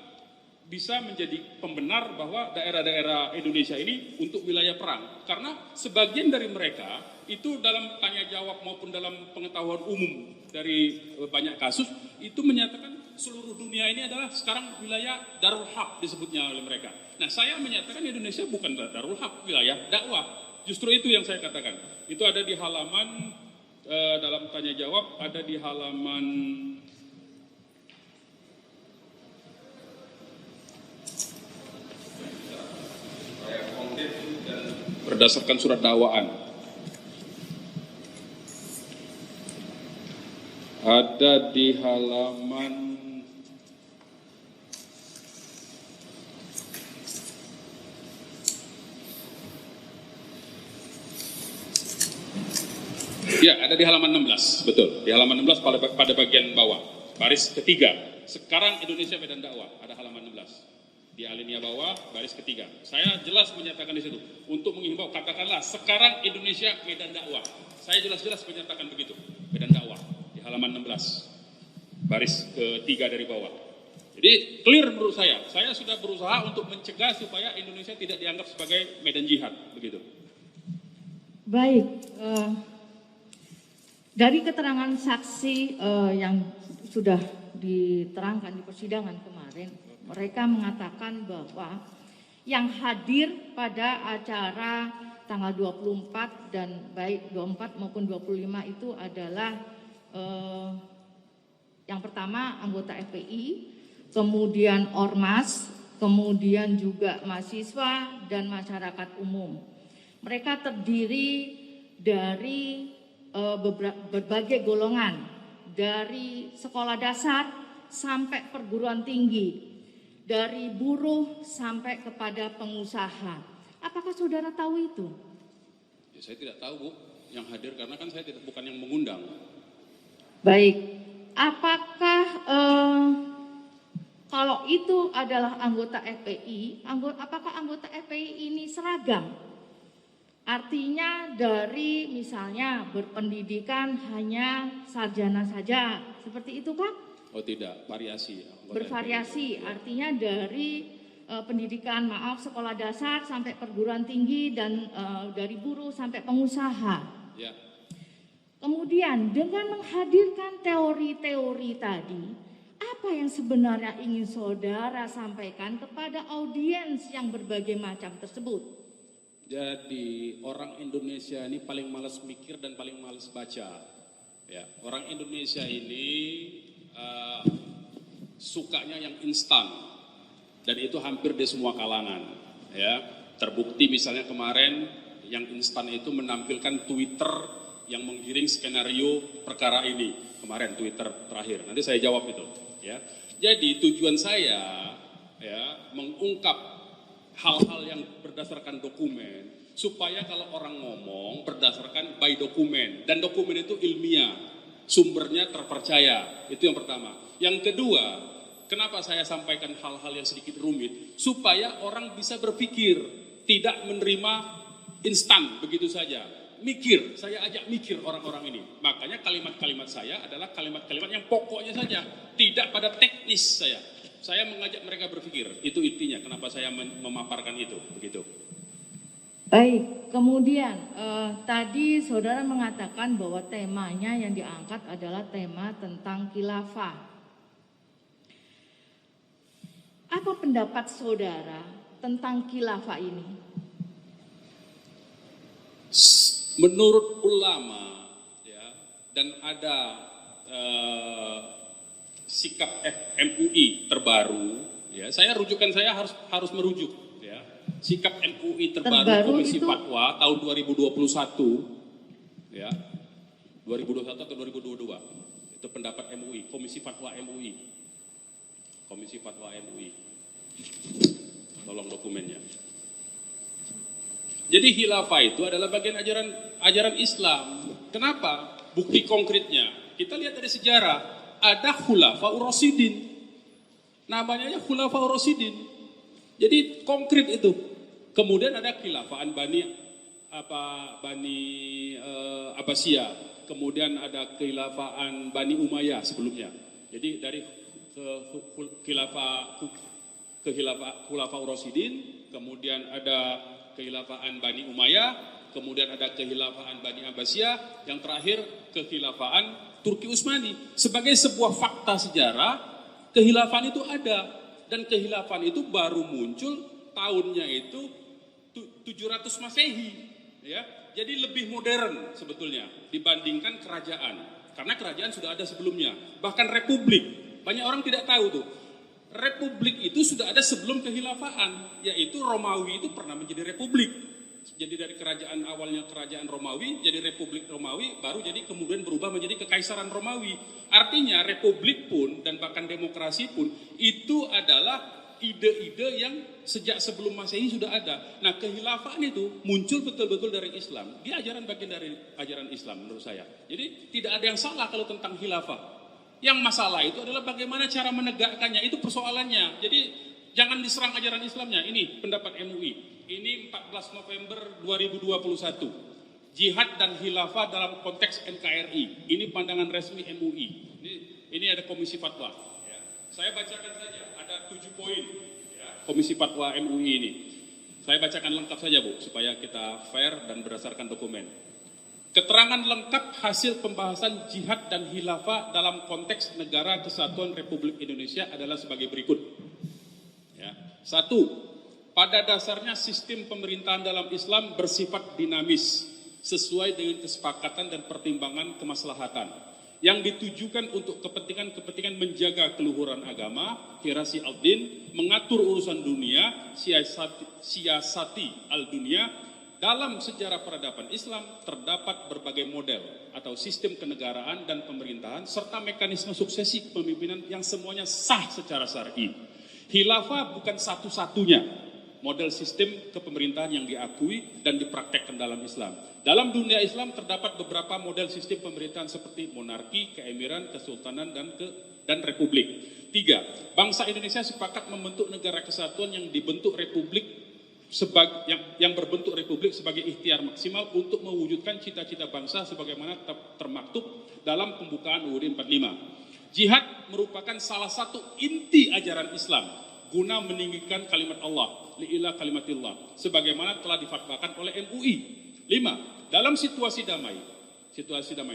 bisa menjadi pembenar bahwa daerah-daerah Indonesia ini untuk wilayah perang. Karena sebagian dari mereka itu dalam tanya jawab maupun dalam pengetahuan umum dari banyak kasus itu menyatakan seluruh dunia ini adalah sekarang wilayah Darul Harb disebutnya oleh mereka. Nah, saya menyatakan Indonesia bukan Darul Harb, wilayah dakwah. Justru itu yang saya katakan. Itu ada di halaman dalam tanya jawab, ada di halaman berdasarkan surat dakwaan. Ada di halaman ya, ada di halaman 16, betul. Di halaman 16 pada bagian bawah, baris ketiga. Sekarang Indonesia Medan Dakwah, ada halaman 16. Di alinea bawah, baris ketiga. Saya jelas menyatakan di situ. Untuk menghimbau, katakanlah sekarang Indonesia medan dakwah. Saya jelas-jelas menyatakan begitu. Medan dakwah. Di halaman 16. Baris ketiga dari bawah. Jadi clear menurut saya. Saya sudah berusaha untuk mencegah supaya Indonesia tidak dianggap sebagai medan jihad. Begitu. Baik. Dari keterangan saksi yang sudah diterangkan di persidangan kemarin, mereka mengatakan bahwa yang hadir pada acara tanggal 24 dan baik 24 maupun 25 itu adalah yang pertama anggota FPI, kemudian Ormas, kemudian juga mahasiswa dan masyarakat umum. Mereka terdiri dari berbagai golongan, dari sekolah dasar sampai perguruan tinggi, dari buruh sampai kepada pengusaha. Apakah saudara tahu itu? Ya, saya tidak tahu, Bu, yang hadir karena kan saya bukan yang mengundang. Baik, apakah kalau itu adalah anggota FPI, apakah anggota FPI ini seragam? Artinya dari misalnya berpendidikan hanya sarjana saja, seperti itu kan? Oh tidak, variasi. Bervariasi, artinya dari pendidikan sekolah dasar sampai perguruan tinggi dan dari buruh sampai pengusaha. Ya. Kemudian dengan menghadirkan teori-teori tadi, apa yang sebenarnya ingin saudara sampaikan kepada audiens yang berbagai macam tersebut? Jadi orang Indonesia ini paling malas mikir dan paling malas baca. Ya, orang Indonesia ini sukanya yang instan dan itu hampir di semua kalangan. Ya, terbukti misalnya kemarin yang instan itu menampilkan Twitter yang menggiring skenario perkara ini kemarin Twitter terakhir. Nanti saya jawab itu. Ya, jadi tujuan saya ya mengungkap hal-hal yang berdasarkan dokumen supaya kalau orang ngomong berdasarkan by dokumen dan dokumen itu ilmiah, sumbernya terpercaya. Itu yang pertama. Yang kedua, kenapa saya sampaikan hal-hal yang sedikit rumit supaya orang bisa berpikir, tidak menerima instan begitu saja. Mikir, saya ajak mikir orang-orang ini. Makanya kalimat-kalimat saya adalah kalimat-kalimat yang pokoknya saja, tidak pada teknis saya. Saya mengajak mereka berpikir. Itu intinya kenapa saya memaparkan itu, begitu. Baik, kemudian tadi saudara mengatakan bahwa temanya yang diangkat adalah tema tentang khilafah. Apa pendapat saudara tentang khilafah ini? Menurut ulama, ya, dan ada sikap MUI terbaru, ya, saya rujukan saya harus merujuk, ya, sikap MUI terbaru Komisi Fatwa tahun 2021, ya, 2021 atau 2022, itu pendapat MUI, Komisi Fatwa MUI, Komisi Fatwa MUI, tolong dokumennya. Jadi khilafah itu adalah bagian ajaran Islam. Kenapa? Bukti konkretnya. Kita lihat dari sejarah. Ada Khulafaur Rasyidin. Namanya Khulafaur Rasyidin. Jadi konkret itu. Kemudian ada khilafaan Bani Abbasiyah. Kemudian ada khilafaan Bani Umayyah sebelumnya. Jadi dari Khulafaur Rasyidin, kemudian ada kekhilafaan Bani Umayyah, kemudian ada kekhilafaan Bani Abbasiyah, yang terakhir kekhilafaan Turki Utsmani. Sebagai sebuah fakta sejarah, kekhilafan itu ada, dan kekhilafan itu baru muncul tahunnya itu 700 Masehi, ya. Jadi lebih modern sebetulnya dibandingkan kerajaan, karena kerajaan sudah ada sebelumnya. Bahkan republik, banyak orang tidak tahu tuh. Republik itu sudah ada sebelum kekhilafaan, yaitu Romawi itu pernah menjadi republik. Jadi dari kerajaan awalnya kerajaan Romawi, jadi Republik Romawi, baru jadi kemudian berubah menjadi Kekaisaran Romawi. Artinya republik pun dan bahkan demokrasi pun itu adalah ide-ide yang sejak sebelum Masehi sudah ada. Nah, kekhilafaan itu muncul betul-betul dari Islam. Dia bagian dari ajaran Islam menurut saya. Jadi tidak ada yang salah kalau tentang khilafah. Yang masalah itu adalah bagaimana cara menegakkannya, itu persoalannya. Jadi jangan jangan diserang ajaran Islamnya. Ini pendapat MUI. Ini 14 November 2021. Jihad dan khilafah dalam konteks NKRI. Ini pandangan resmi MUI. Ini ada komisi fatwa. Ya. Saya bacakan saja, ada 7 poin ya, komisi fatwa MUI ini. Saya bacakan lengkap saja Bu, supaya kita fair dan berdasarkan dokumen. Keterangan lengkap hasil pembahasan jihad dan khilafah dalam konteks Negara Kesatuan Republik Indonesia adalah sebagai berikut. Ya. 1. Pada dasarnya sistem pemerintahan dalam Islam bersifat dinamis, sesuai dengan kesepakatan dan pertimbangan kemaslahatan, yang ditujukan untuk kepentingan-kepentingan menjaga keluhuran agama, hirasi al-din, mengatur urusan dunia, siasati al-dunia. Dalam sejarah peradaban Islam terdapat berbagai model atau sistem kenegaraan dan pemerintahan serta mekanisme suksesi kepemimpinan yang semuanya sah secara syar'i. Khilafah bukan satu-satunya model sistem kepemerintahan yang diakui dan dipraktekkan dalam Islam. Dalam dunia Islam terdapat beberapa model sistem pemerintahan seperti monarki, keemiran, kesultanan, dan republik. 3. Bangsa Indonesia sepakat membentuk negara kesatuan yang dibentuk republik yang berbentuk republik sebagai ikhtiar maksimal untuk mewujudkan cita-cita bangsa sebagaimana termaktub dalam pembukaan UUD 45. Jihad merupakan salah satu inti ajaran Islam guna meninggikan kalimat Allah, li'ilah kalimatillah, sebagaimana telah difatwakan oleh MUI. 5. Dalam situasi damai,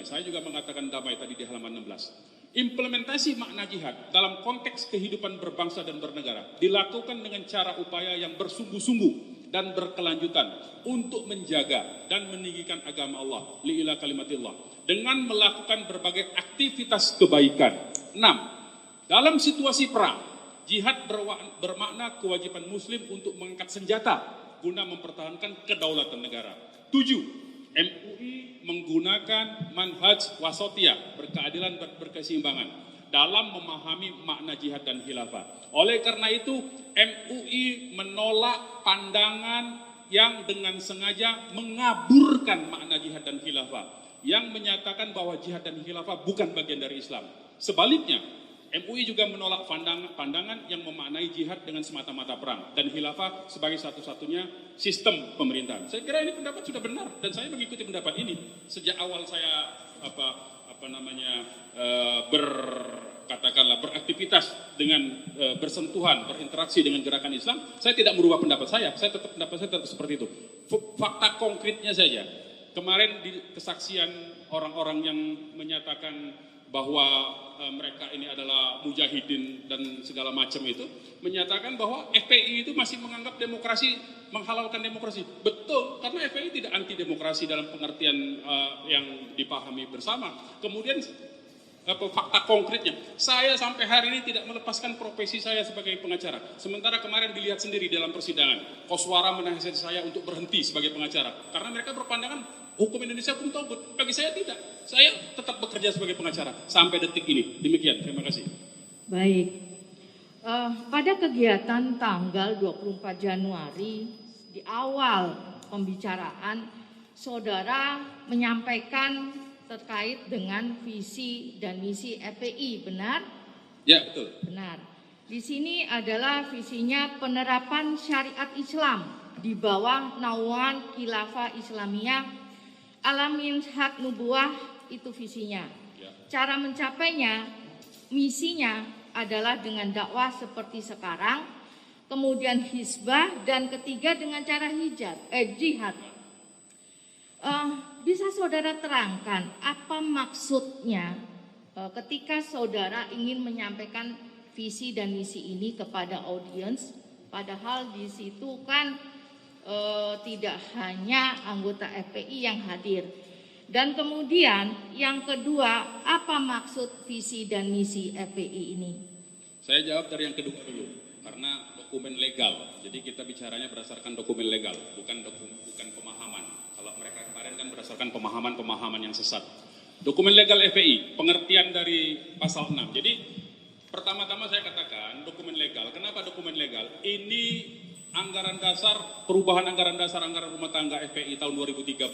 saya juga mengatakan damai tadi di halaman 16. Implementasi makna jihad dalam konteks kehidupan berbangsa dan bernegara dilakukan dengan cara upaya yang bersungguh-sungguh dan berkelanjutan untuk menjaga dan meninggikan agama Allah, li'ilah kalimatillah, dengan melakukan berbagai aktivitas kebaikan. 6. Dalam situasi perang, jihad bermakna kewajiban muslim untuk mengangkat senjata guna mempertahankan kedaulatan negara. 7. MUI menggunakan manhaj wasatiyah, berkeadilan dan berkeseimbangan dalam memahami makna jihad dan khilafah. Oleh karena itu, MUI menolak pandangan yang dengan sengaja mengaburkan makna jihad dan khilafah, yang menyatakan bahwa jihad dan khilafah bukan bagian dari Islam. Sebaliknya, MUI juga menolak pandangan yang memaknai jihad dengan semata-mata perang dan khilafah sebagai satu-satunya sistem pemerintahan. Saya kira ini pendapat sudah benar dan saya mengikuti pendapat ini sejak awal saya beraktivitas dengan bersentuhan, berinteraksi dengan gerakan Islam. Saya tidak merubah pendapat saya tetap pendapat saya tetap seperti itu. Fakta konkretnya saja. Kemarin di kesaksian orang-orang yang menyatakan bahwa mereka ini adalah mujahidin dan segala macam itu, menyatakan bahwa FPI itu masih menganggap demokrasi, menghalalkan demokrasi. Betul, karena FPI tidak anti demokrasi dalam pengertian yang dipahami bersama. Kemudian fakta konkretnya, saya sampai hari ini tidak melepaskan profesi saya sebagai pengacara. Sementara kemarin dilihat sendiri dalam persidangan, Koswara menasihati saya untuk berhenti sebagai pengacara karena mereka berpandangan hukum Indonesia hukum taubat. Bagi saya tidak. Saya tetap bekerja sebagai pengacara sampai detik ini. Demikian, terima kasih. Baik. Pada kegiatan tanggal 24 Januari, di awal pembicaraan, saudara menyampaikan terkait dengan visi dan misi FPI, benar? Ya, betul. Benar. Di sini adalah visinya penerapan syariat Islam di bawah naungan khilafah Islamiyah alamin hak nubuah, itu visinya. Ya. Cara mencapainya, misinya adalah dengan dakwah seperti sekarang, kemudian hizbah, dan ketiga dengan cara jihad. Bisa saudara terangkan apa maksudnya ketika saudara ingin menyampaikan visi dan misi ini kepada audiens, padahal di situ kan tidak hanya anggota FPI yang hadir. Dan kemudian yang kedua, apa maksud visi dan misi FPI ini? Saya jawab dari yang kedua dulu, karena dokumen legal. Jadi kita bicaranya berdasarkan dokumen legal, bukan pemahaman. Kalau mereka kemarin kan berdasarkan pemahaman yang sesat. Dokumen legal FPI, pengertian dari pasal 6. Jadi pertama-tama saya katakan dokumen legal. Kenapa dokumen legal? Ini anggaran dasar, perubahan anggaran dasar anggaran rumah tangga FPI tahun 2013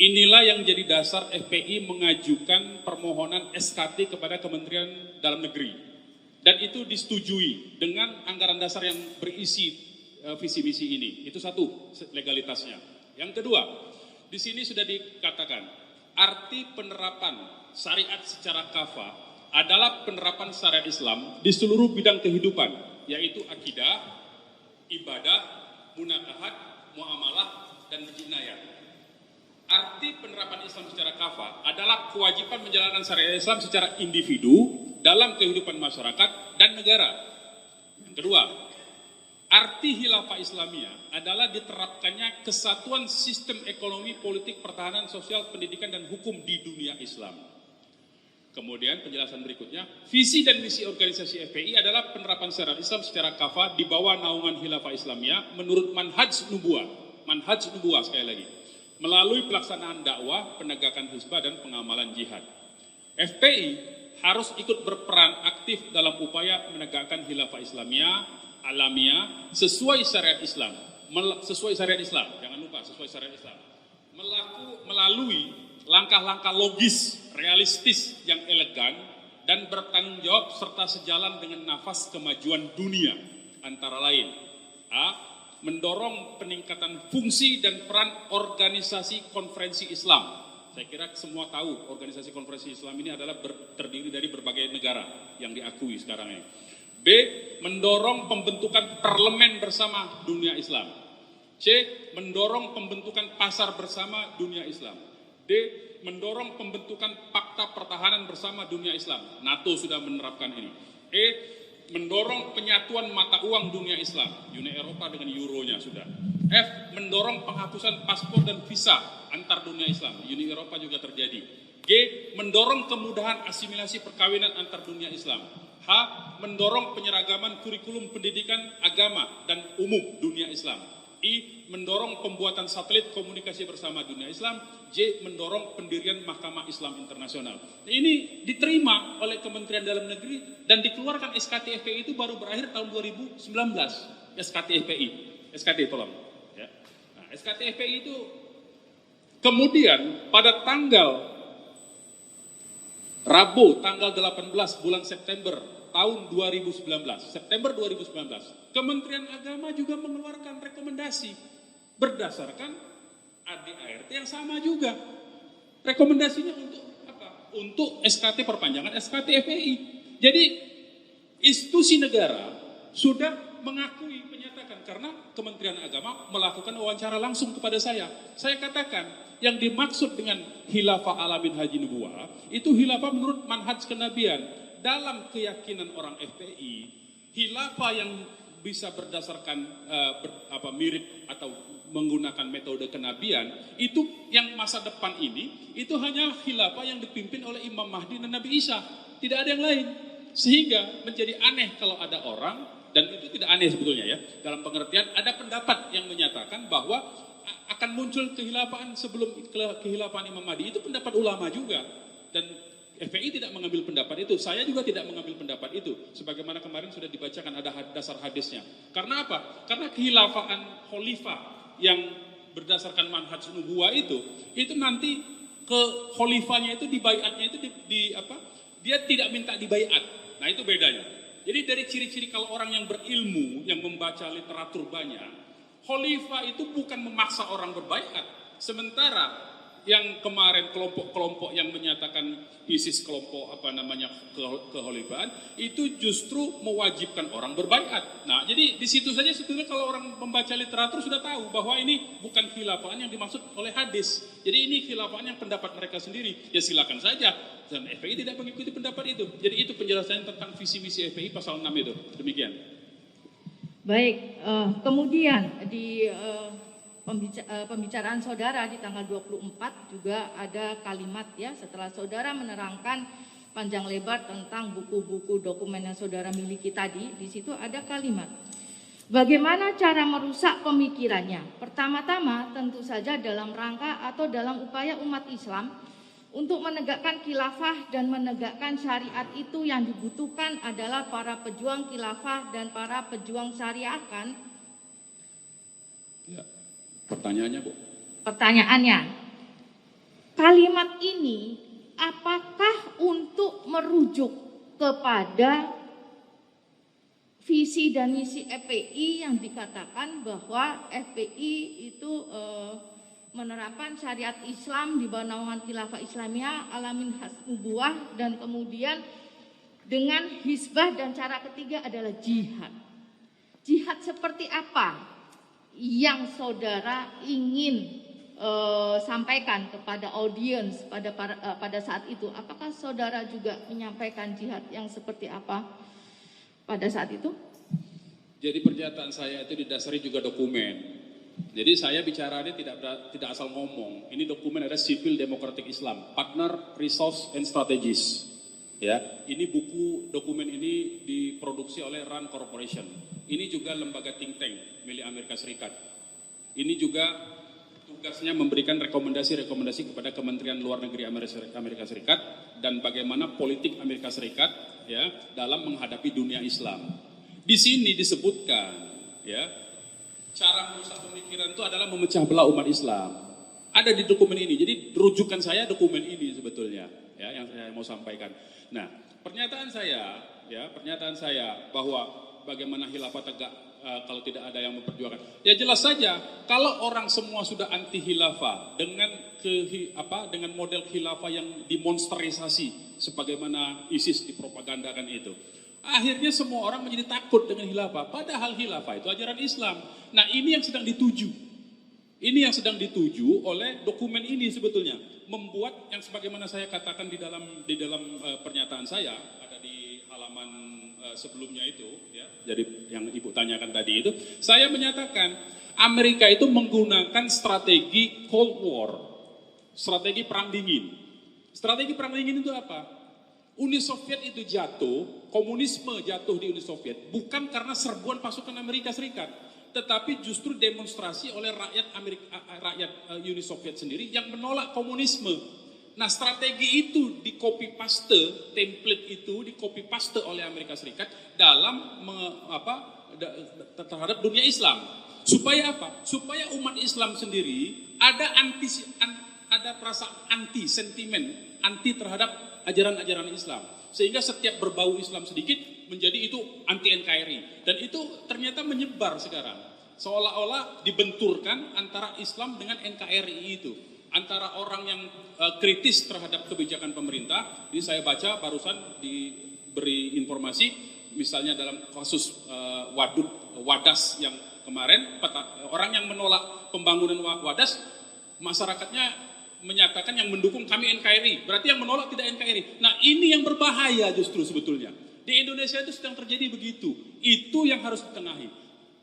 inilah yang jadi dasar FPI mengajukan permohonan SKT kepada Kementerian Dalam Negeri. Dan itu disetujui dengan anggaran dasar yang berisi visi misi ini. Itu satu legalitasnya. Yang kedua, di sini sudah dikatakan arti penerapan syariat secara kafah adalah penerapan syariat Islam di seluruh bidang kehidupan, yaitu akidah, ibadah, munakahat, muamalah, dan jinayah. Arti penerapan Islam secara kafah adalah kewajiban menjalankan syariat Islam secara individu dalam kehidupan masyarakat dan negara. Yang kedua, arti khilafah Islamiyah adalah diterapkannya kesatuan sistem ekonomi, politik, pertahanan, sosial, pendidikan, dan hukum di dunia Islam. Kemudian penjelasan berikutnya, visi dan misi organisasi FPI adalah penerapan syariat Islam secara kafah di bawah naungan khilafah Islamiyah menurut manhaj nubuwah sekali lagi, melalui pelaksanaan dakwah, penegakan hizbah, dan pengamalan jihad. FPI harus ikut berperan aktif dalam upaya menegakkan khilafah Islamiyah, alamiah, sesuai syariat Islam. Jangan lupa sesuai syariat Islam. Melalui langkah-langkah logis, realistis, yang elegan, dan bertanggung jawab serta sejalan dengan nafas kemajuan dunia. Antara lain, mendorong peningkatan fungsi dan peran organisasi konferensi Islam. Saya kira semua tahu organisasi konferensi Islam ini adalah terdiri dari berbagai negara yang diakui sekarang ini. B. Mendorong pembentukan parlemen bersama dunia Islam. C. Mendorong pembentukan pasar bersama dunia Islam. D. Mendorong pembentukan fakta pertahanan bersama dunia Islam. NATO sudah menerapkan ini. E. Mendorong penyatuan mata uang dunia Islam. Uni Eropa dengan euronya sudah. F. Mendorong penghapusan paspor dan visa antar dunia Islam. Uni Eropa juga terjadi. G. Mendorong kemudahan asimilasi perkawinan antar dunia Islam. H. Mendorong penyeragaman kurikulum pendidikan agama dan umum dunia Islam. I. Mendorong pembuatan satelit komunikasi bersama dunia Islam. J. Mendorong pendirian Mahkamah Islam Internasional. Ini diterima oleh Kementerian Dalam Negeri dan dikeluarkan SKT FPI itu baru berakhir tahun 2019. SKT FPI. SKT tolong. Ya. Nah, SKT FPI itu kemudian pada tanggal Rabu tanggal 18 bulan September tahun 2019, September 2019, Kementerian Agama juga mengeluarkan rekomendasi berdasarkan ADART yang sama juga. Rekomendasinya untuk apa? Untuk SKT perpanjangan SKT FPI. Jadi institusi negara sudah mengakui, menyatakan, karena Kementerian Agama melakukan wawancara langsung kepada saya. Saya katakan yang dimaksud dengan khilafah alamin haji nubuwah itu khilafah menurut manhaj kenabian. Dalam keyakinan orang FPI, khilafah yang bisa berdasarkan mirip atau menggunakan metode kenabian itu yang masa depan ini itu hanya khilafah yang dipimpin oleh Imam Mahdi dan Nabi Isa, tidak ada yang lain. Sehingga menjadi aneh kalau ada orang, dan itu tidak aneh sebetulnya ya, dalam pengertian ada pendapat yang menyatakan bahwa akan muncul kekhilafaan sebelum kekhilafaan Imam Mahdi. Itu pendapat ulama juga, dan FPI tidak mengambil pendapat itu. Saya juga tidak mengambil pendapat itu. Sebagaimana kemarin sudah dibacakan ada dasar hadisnya. Karena apa? Karena kekhilafaan khalifah yang berdasarkan manhaj nubuwah itu nanti ke khalifahnya itu dibaiatnya itu dia tidak minta dibaiat. Nah itu bedanya. Jadi dari ciri-ciri kalau orang yang berilmu, yang membaca literatur banyak, khalifah itu bukan memaksa orang berbaiat. Sementara yang kemarin kelompok-kelompok yang menyatakan ISIS kelompok kekhalifahan itu justru mewajibkan orang berbaiat. Nah, jadi di situ saja sebetulnya kalau orang membaca literatur sudah tahu bahwa ini bukan khilafah yang dimaksud oleh hadis. Jadi ini khilafah yang pendapat mereka sendiri. Ya silakan saja. Dan FPI tidak mengikuti pendapat itu. Jadi itu penjelasannya tentang visi misi FPI pasal 6 itu. Demikian. Baik, kemudian di pembicaraan saudara di tanggal 24 juga ada kalimat ya, setelah saudara menerangkan panjang lebar tentang buku-buku dokumen yang saudara miliki tadi, di situ ada kalimat bagaimana cara merusak pemikirannya. Pertama-tama tentu saja dalam rangka atau dalam upaya umat Islam untuk menegakkan khilafah dan menegakkan syariat, itu yang dibutuhkan adalah para pejuang khilafah dan para pejuang syariat, kan? Ya. Pertanyaannya, Bu? Pertanyaannya, kalimat ini apakah untuk merujuk kepada visi dan misi FPI yang dikatakan bahwa FPI itu menerapkan syariat Islam di bawah naungan Khilafah Islamiyah, alamin has nubuwah, dan kemudian dengan hisbah, dan cara ketiga adalah jihad. Jihad seperti apa yang saudara ingin sampaikan kepada audiens pada saat itu? Apakah saudara juga menyampaikan jihad yang seperti apa pada saat itu? Jadi pernyataan saya itu didasari juga dokumen. Jadi saya bicaranya tidak asal ngomong. Ini dokumen ada Civil Democratic Islam, Partner, Resource and Strategies. Ya, ini dokumen ini diproduksi oleh RAND Corporation. Ini juga lembaga think tank milik Amerika Serikat. Ini juga tugasnya memberikan rekomendasi kepada Kementerian Luar Negeri Amerika Serikat dan bagaimana politik Amerika Serikat ya dalam menghadapi dunia Islam. Di sini disebutkan ya, cara merusak pemikiran itu adalah memecah belah umat Islam. Ada di dokumen ini. Jadi rujukan saya dokumen ini sebetulnya ya yang saya mau sampaikan. Nah, pernyataan saya bahwa bagaimana khilafah tegak kalau tidak ada yang memperjuangkan. Ya jelas saja kalau orang semua sudah anti khilafah dengan model khilafah yang dimonsterisasi sebagaimana ISIS dipropagandakan itu. Akhirnya semua orang menjadi takut dengan khilafah. Padahal khilafah itu ajaran Islam. Nah ini yang sedang dituju. Ini yang sedang dituju oleh dokumen ini sebetulnya. Membuat yang sebagaimana saya katakan di dalam pernyataan saya. Ada di halaman sebelumnya itu. Ya, jadi yang Ibu tanyakan tadi itu. Saya menyatakan Amerika itu menggunakan strategi Cold War. Strategi perang dingin. Strategi perang dingin itu apa? Uni Soviet itu jatuh, komunisme jatuh di Uni Soviet bukan karena serbuan pasukan Amerika Serikat, tetapi justru demonstrasi oleh rakyat Uni Soviet sendiri yang menolak komunisme. Nah, strategi itu di copy paste, template itu di copy paste oleh Amerika Serikat dalam terhadap dunia Islam. Supaya apa? Supaya umat Islam sendiri ada perasaan sentimen anti terhadap ajaran-ajaran Islam. Sehingga setiap berbau Islam sedikit menjadi itu anti NKRI. Dan itu ternyata menyebar sekarang. Seolah-olah dibenturkan antara Islam dengan NKRI itu. Antara orang yang kritis terhadap kebijakan pemerintah. Ini saya baca barusan diberi informasi. Misalnya dalam kasus Wadas yang kemarin. Orang yang menolak pembangunan Wadas, masyarakatnya menyatakan yang mendukung kami NKRI, berarti yang menolak tidak NKRI. Nah ini yang berbahaya justru sebetulnya. Di Indonesia itu sedang terjadi begitu. Itu yang harus ditengahi.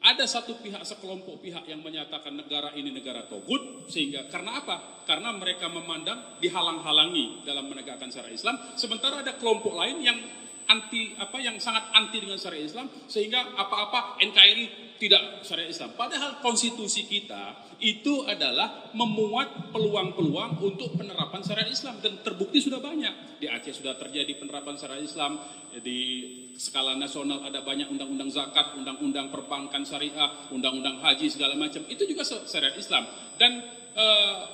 Ada satu pihak, sekelompok pihak yang menyatakan negara ini negara togut, sehingga karena apa? Karena mereka memandang dihalang-halangi dalam menegakkan syariat Islam. Sementara ada kelompok lain yang yang sangat anti dengan syariat Islam, sehingga apa-apa NKRI tidak syariat Islam. Padahal konstitusi kita itu adalah memuat peluang-peluang untuk penerapan syariat Islam dan terbukti sudah banyak. Di Aceh sudah terjadi penerapan syariat Islam, di skala nasional ada banyak undang-undang zakat, undang-undang perbankan syariah, undang-undang haji segala macam. Itu juga syariat Islam. Dan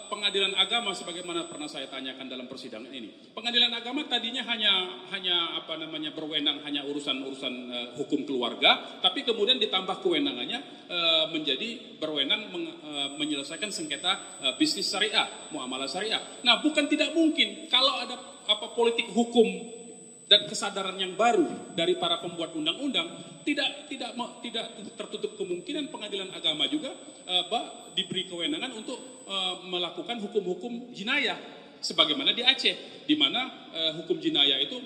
pengadilan agama sebagaimana pernah saya tanyakan dalam persidangan ini. Pengadilan agama tadinya hanya berwenang hanya urusan hukum keluarga, tapi kemudian ditambah kewenangannya menjadi berwenang menyelesaikan sengketa bisnis syariah, muamalah syariah. Nah, bukan tidak mungkin kalau ada politik hukum dan kesadaran yang baru dari para pembuat undang-undang, tidak tertutup kemungkinan pengadilan agama juga diberi kewenangan untuk melakukan hukum-hukum jinayah sebagaimana di Aceh, di mana hukum jinayah itu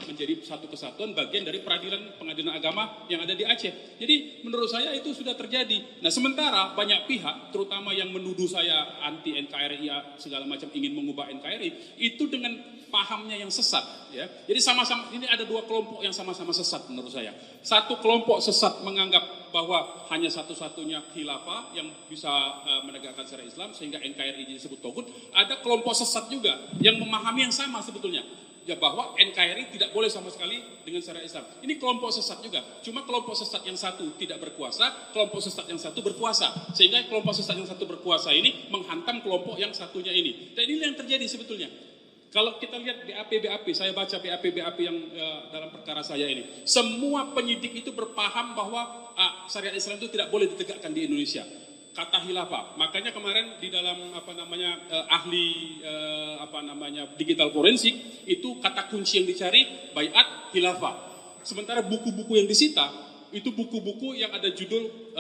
menjadi satu kesatuan bagian dari pengadilan agama yang ada di Aceh. Jadi menurut saya itu sudah terjadi. Nah, sementara banyak pihak terutama yang menuduh saya anti NKRI segala macam, ingin mengubah NKRI itu dengan pahamnya yang sesat ya. Jadi sama-sama ini ada dua kelompok yang sama-sama sesat menurut saya. Satu kelompok sesat menganggap bahwa hanya satu-satunya khilafah yang bisa menegakkan syariat Islam sehingga NKRI disebut togut. Ada kelompok sesat juga yang memahami yang sama sebetulnya, ya, bahwa NKRI tidak boleh sama sekali dengan syariat Islam. Ini kelompok sesat juga. Cuma kelompok sesat yang satu tidak berkuasa, kelompok sesat yang satu berkuasa. Sehingga kelompok sesat yang satu berkuasa ini menghantam kelompok yang satunya ini. Dan ini yang terjadi sebetulnya. Kalau kita lihat BAP, saya baca BAP yang dalam perkara saya ini, semua penyidik itu berpaham bahwa syariat Islam itu tidak boleh ditegakkan di Indonesia. Kata khilafah. Makanya kemarin di dalam ahli digital forensik itu kata kunci yang dicari baiat khilafah. Sementara buku-buku yang disita itu buku-buku yang ada judul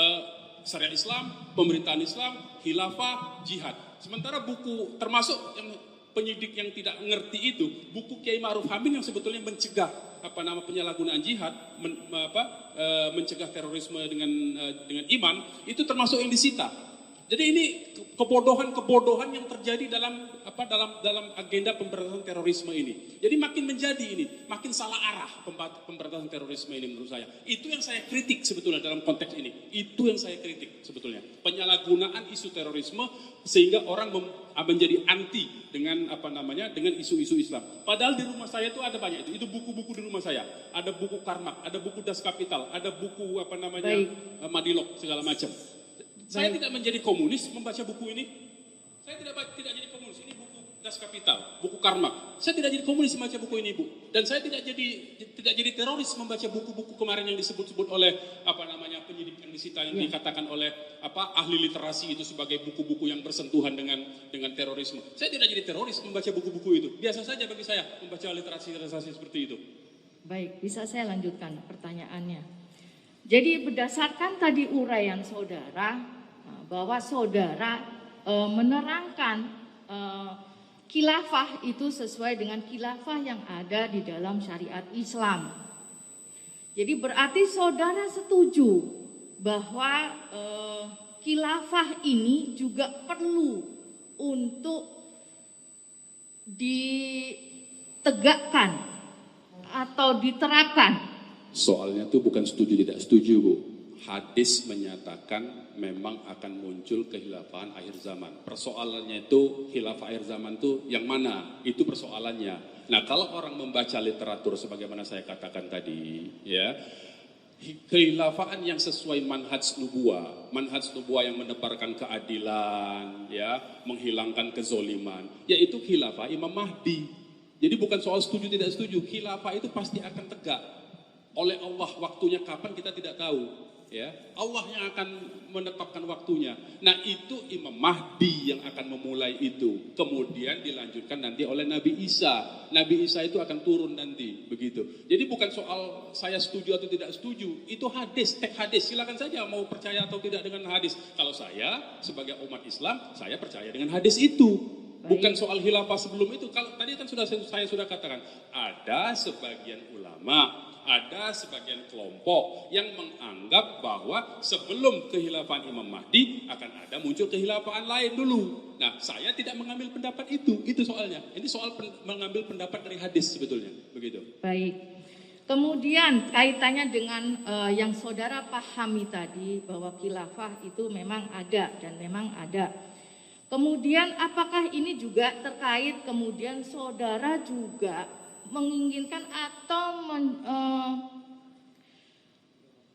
syariat Islam, pemerintahan Islam, khilafah, jihad. Sementara buku termasuk yang penyidik yang tidak ngerti itu, buku Kiai Ma'ruf Amin yang sebetulnya mencegah penyalahgunaan jihad, mencegah terorisme dengan iman, itu termasuk yang disita. Jadi ini kebodohan yang terjadi dalam agenda pemberantasan terorisme ini. Jadi makin salah arah pemberantasan terorisme ini menurut saya. Itu yang saya kritik sebetulnya dalam konteks ini. Itu yang saya kritik sebetulnya. Penyalahgunaan isu terorisme sehingga orang menjadi anti dengan dengan isu-isu Islam. Padahal di rumah saya itu ada banyak itu. Itu buku-buku di rumah saya. Ada buku Karmak, ada buku Das Kapital, ada buku Madilog segala macam. Saya tidak menjadi komunis membaca buku ini. Saya tidak jadi komunis. Ini buku Das Kapital, buku Karmak. Saya tidak jadi komunis membaca buku ini, Bu. Dan saya tidak jadi teroris membaca buku-buku kemarin yang disebut-sebut oleh penyidik yang disita yang dikatakan oleh ahli literasi itu sebagai buku-buku yang bersentuhan dengan terorisme. Saya tidak jadi teroris membaca buku-buku itu. Biasa saja bagi saya membaca literasi seperti itu. Baik, bisa saya lanjutkan pertanyaannya. Jadi berdasarkan tadi uraian saudara, bahwa saudara menerangkan khilafah itu sesuai dengan khilafah yang ada di dalam syariat Islam. Jadi berarti saudara setuju bahwa khilafah ini juga perlu untuk ditegakkan atau diterapkan. Soalnya itu bukan setuju tidak setuju, Bu. Hadis menyatakan memang akan muncul kehilafahan akhir zaman. Persoalannya itu khilafah akhir zaman itu yang mana? Itu persoalannya. Nah, kalau orang membaca literatur sebagaimana saya katakan tadi, ya, kekhilafaan yang sesuai manhaj nubuwah yang menebarkan keadilan, ya, menghilangkan kezoliman, yaitu khilafah Imam Mahdi. Jadi bukan soal setuju tidak setuju, khilafah itu pasti akan tegak. Oleh Allah waktunya kapan kita tidak tahu. Ya, Allah yang akan menetapkan waktunya. Nah, itu Imam Mahdi yang akan memulai itu. Kemudian dilanjutkan nanti oleh Nabi Isa. Nabi Isa itu akan turun nanti, begitu. Jadi bukan soal saya setuju atau tidak setuju. Itu hadis, teks hadis. Silakan saja mau percaya atau tidak dengan hadis. Kalau saya sebagai umat Islam, saya percaya dengan hadis itu. Bukan soal khilafah sebelum itu. Kalau tadi kan saya sudah katakan, ada sebagian ulama, ada sebagian kelompok yang menganggap bahwa sebelum kekhilafan Imam Mahdi akan ada muncul kekhilafan lain dulu. Nah, saya tidak mengambil pendapat itu soalnya. Ini soal mengambil pendapat dari hadis sebetulnya, begitu. Baik. Kemudian kaitannya dengan yang saudara pahami tadi bahwa khilafah itu memang ada dan memang ada. Kemudian apakah ini juga terkait kemudian saudara juga menginginkan atau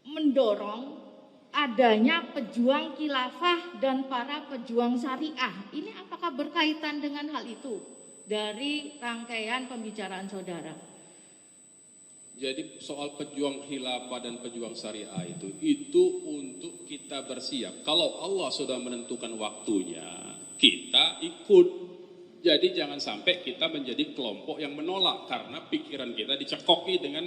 mendorong adanya pejuang khilafah dan para pejuang syariah. Ini apakah berkaitan dengan hal itu dari rangkaian pembicaraan saudara? Jadi soal pejuang khilafah dan pejuang syariah itu untuk kita bersiap. Kalau Allah sudah menentukan waktunya, kita ikut. Jadi jangan sampai kita menjadi kelompok yang menolak karena pikiran kita dicekoki dengan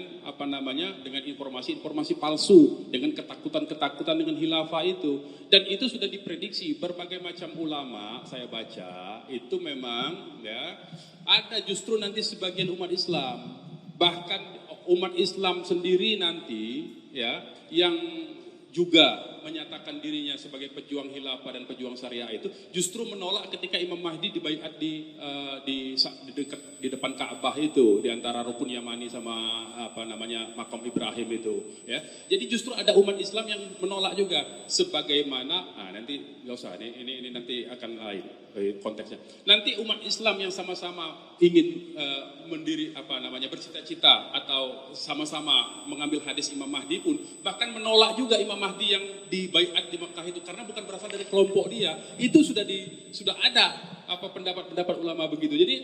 dengan informasi-informasi palsu, dengan ketakutan-ketakutan dengan khilafah itu. Dan itu sudah diprediksi berbagai macam ulama, saya baca, itu memang ya ada justru nanti sebagian umat Islam, bahkan umat Islam sendiri nanti ya yang juga menyatakan dirinya sebagai pejuang khilafah dan pejuang syariah itu justru menolak ketika Imam Mahdi dibaiat di depan Ka'bah itu, di antara rukun Yamani sama makam Ibrahim itu ya. Jadi justru ada umat Islam yang menolak juga sebagaimana nanti enggak usah ini nanti akan lain konteksnya. Nanti umat Islam yang sama-sama ingin bercita-cita atau sama-sama mengambil hadis Imam Mahdi pun bahkan menolak juga Imam Mahdi yang dibaiat di Mekah itu karena bukan berasal dari kelompok dia. Itu sudah ada pendapat-pendapat ulama begitu. Jadi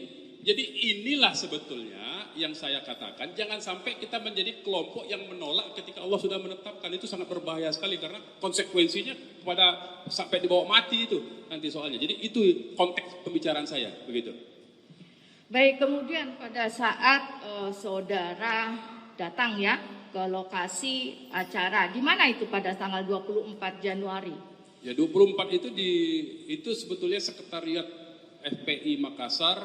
Jadi inilah sebetulnya yang saya katakan, jangan sampai kita menjadi kelompok yang menolak ketika Allah sudah menetapkan. Itu sangat berbahaya sekali karena konsekuensinya pada sampai dibawa mati itu nanti soalnya. Jadi itu konteks pembicaraan saya, begitu. Baik, kemudian pada saat saudara datang ya ke lokasi acara, di mana itu pada tanggal 24 Januari? Ya 24 itu sebetulnya sekretariat FPI Makassar,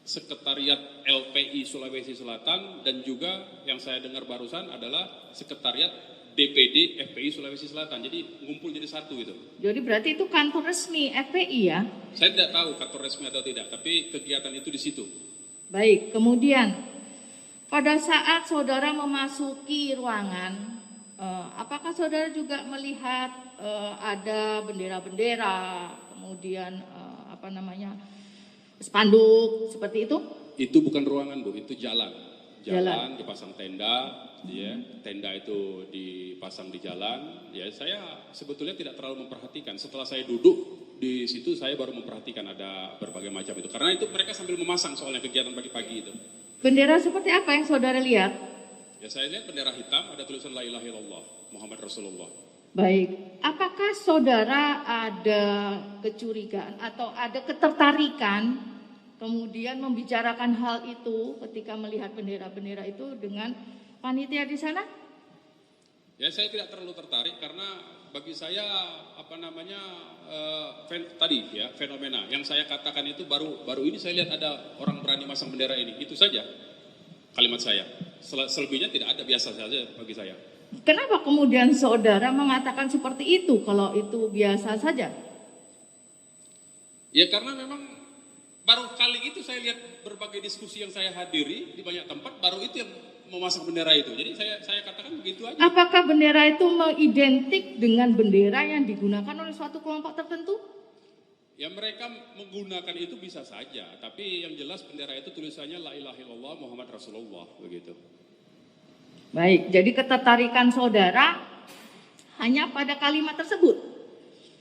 sekretariat LPI Sulawesi Selatan, dan juga yang saya dengar barusan adalah sekretariat DPD FPI Sulawesi Selatan. Jadi ngumpul jadi satu itu. Jadi berarti itu kantor resmi FPI ya? Saya tidak tahu kantor resmi atau tidak, tapi kegiatan itu di situ. Baik, kemudian pada saat saudara memasuki ruangan, apakah saudara juga melihat ada bendera-bendera, kemudian spanduk seperti itu? Itu bukan ruangan, Bu, itu jalan. Jalan. Dipasang tenda, ya. Tenda itu dipasang di jalan. Ya, saya sebetulnya tidak terlalu memperhatikan. Setelah saya duduk di situ, saya baru memperhatikan ada berbagai macam itu. Karena itu mereka sambil memasang soalnya kegiatan pagi-pagi itu. Bendera seperti apa yang saudara lihat? Ya, saya lihat bendera hitam, ada tulisan La ilaha illallah, Muhammad Rasulullah. Baik, apakah saudara ada kecurigaan atau ada ketertarikan kemudian membicarakan hal itu ketika melihat bendera-bendera itu dengan panitia di sana? Ya, saya tidak terlalu tertarik karena bagi saya tadi ya fenomena yang saya katakan itu baru ini saya lihat ada orang berani masang bendera ini. Itu saja kalimat saya. Selebihnya tidak ada, biasa saja bagi saya. Kenapa kemudian saudara mengatakan seperti itu kalau itu biasa saja? Ya karena memang baru kali itu saya lihat berbagai diskusi yang saya hadiri di banyak tempat, baru itu yang memasang bendera itu. Jadi saya katakan begitu aja. Apakah bendera itu mengidentik dengan bendera yang digunakan oleh suatu kelompok tertentu? Ya mereka menggunakan itu bisa saja, tapi yang jelas bendera itu tulisannya La ilaha illallah Muhammad Rasulullah, begitu. Baik, jadi ketertarikan saudara hanya pada kalimat tersebut?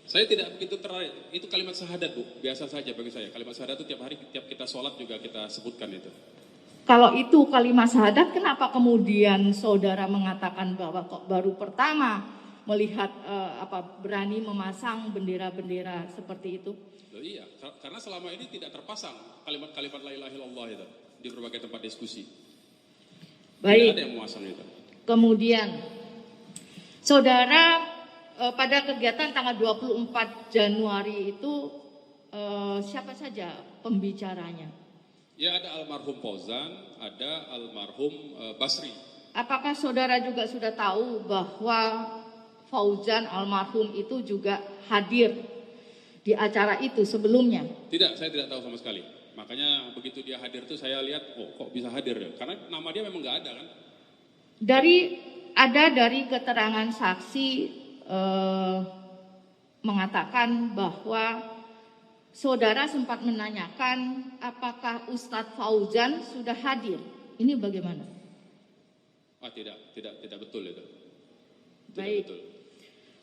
Saya tidak begitu tertarik, itu kalimat syahadat, Bu, biasa saja bagi saya. Kalimat syahadat itu tiap hari, tiap kita sholat juga kita sebutkan itu. Kalau itu kalimat syahadat, kenapa kemudian saudara mengatakan bahwa kok baru pertama melihat berani memasang bendera-bendera seperti itu? Loh iya, karena selama ini tidak terpasang kalimat-kalimat La ilaha illallah itu di berbagai tempat diskusi. Baik. Tidak ada yang memasang itu. Kemudian, saudara pada kegiatan tanggal 24 Januari itu siapa saja pembicaranya? Ya ada almarhum Fauzan, ada almarhum Basri. Apakah saudara juga sudah tahu bahwa Fauzan almarhum itu juga hadir di acara itu sebelumnya? Tidak, saya tidak tahu sama sekali. Makanya begitu dia hadir tuh saya lihat, kok bisa hadir ya? Karena nama dia memang nggak ada kan? Dari keterangan saksi mengatakan bahwa saudara sempat menanyakan apakah Ustadz Fauzan sudah hadir. Ini bagaimana? Tidak betul itu. Baik. Betul.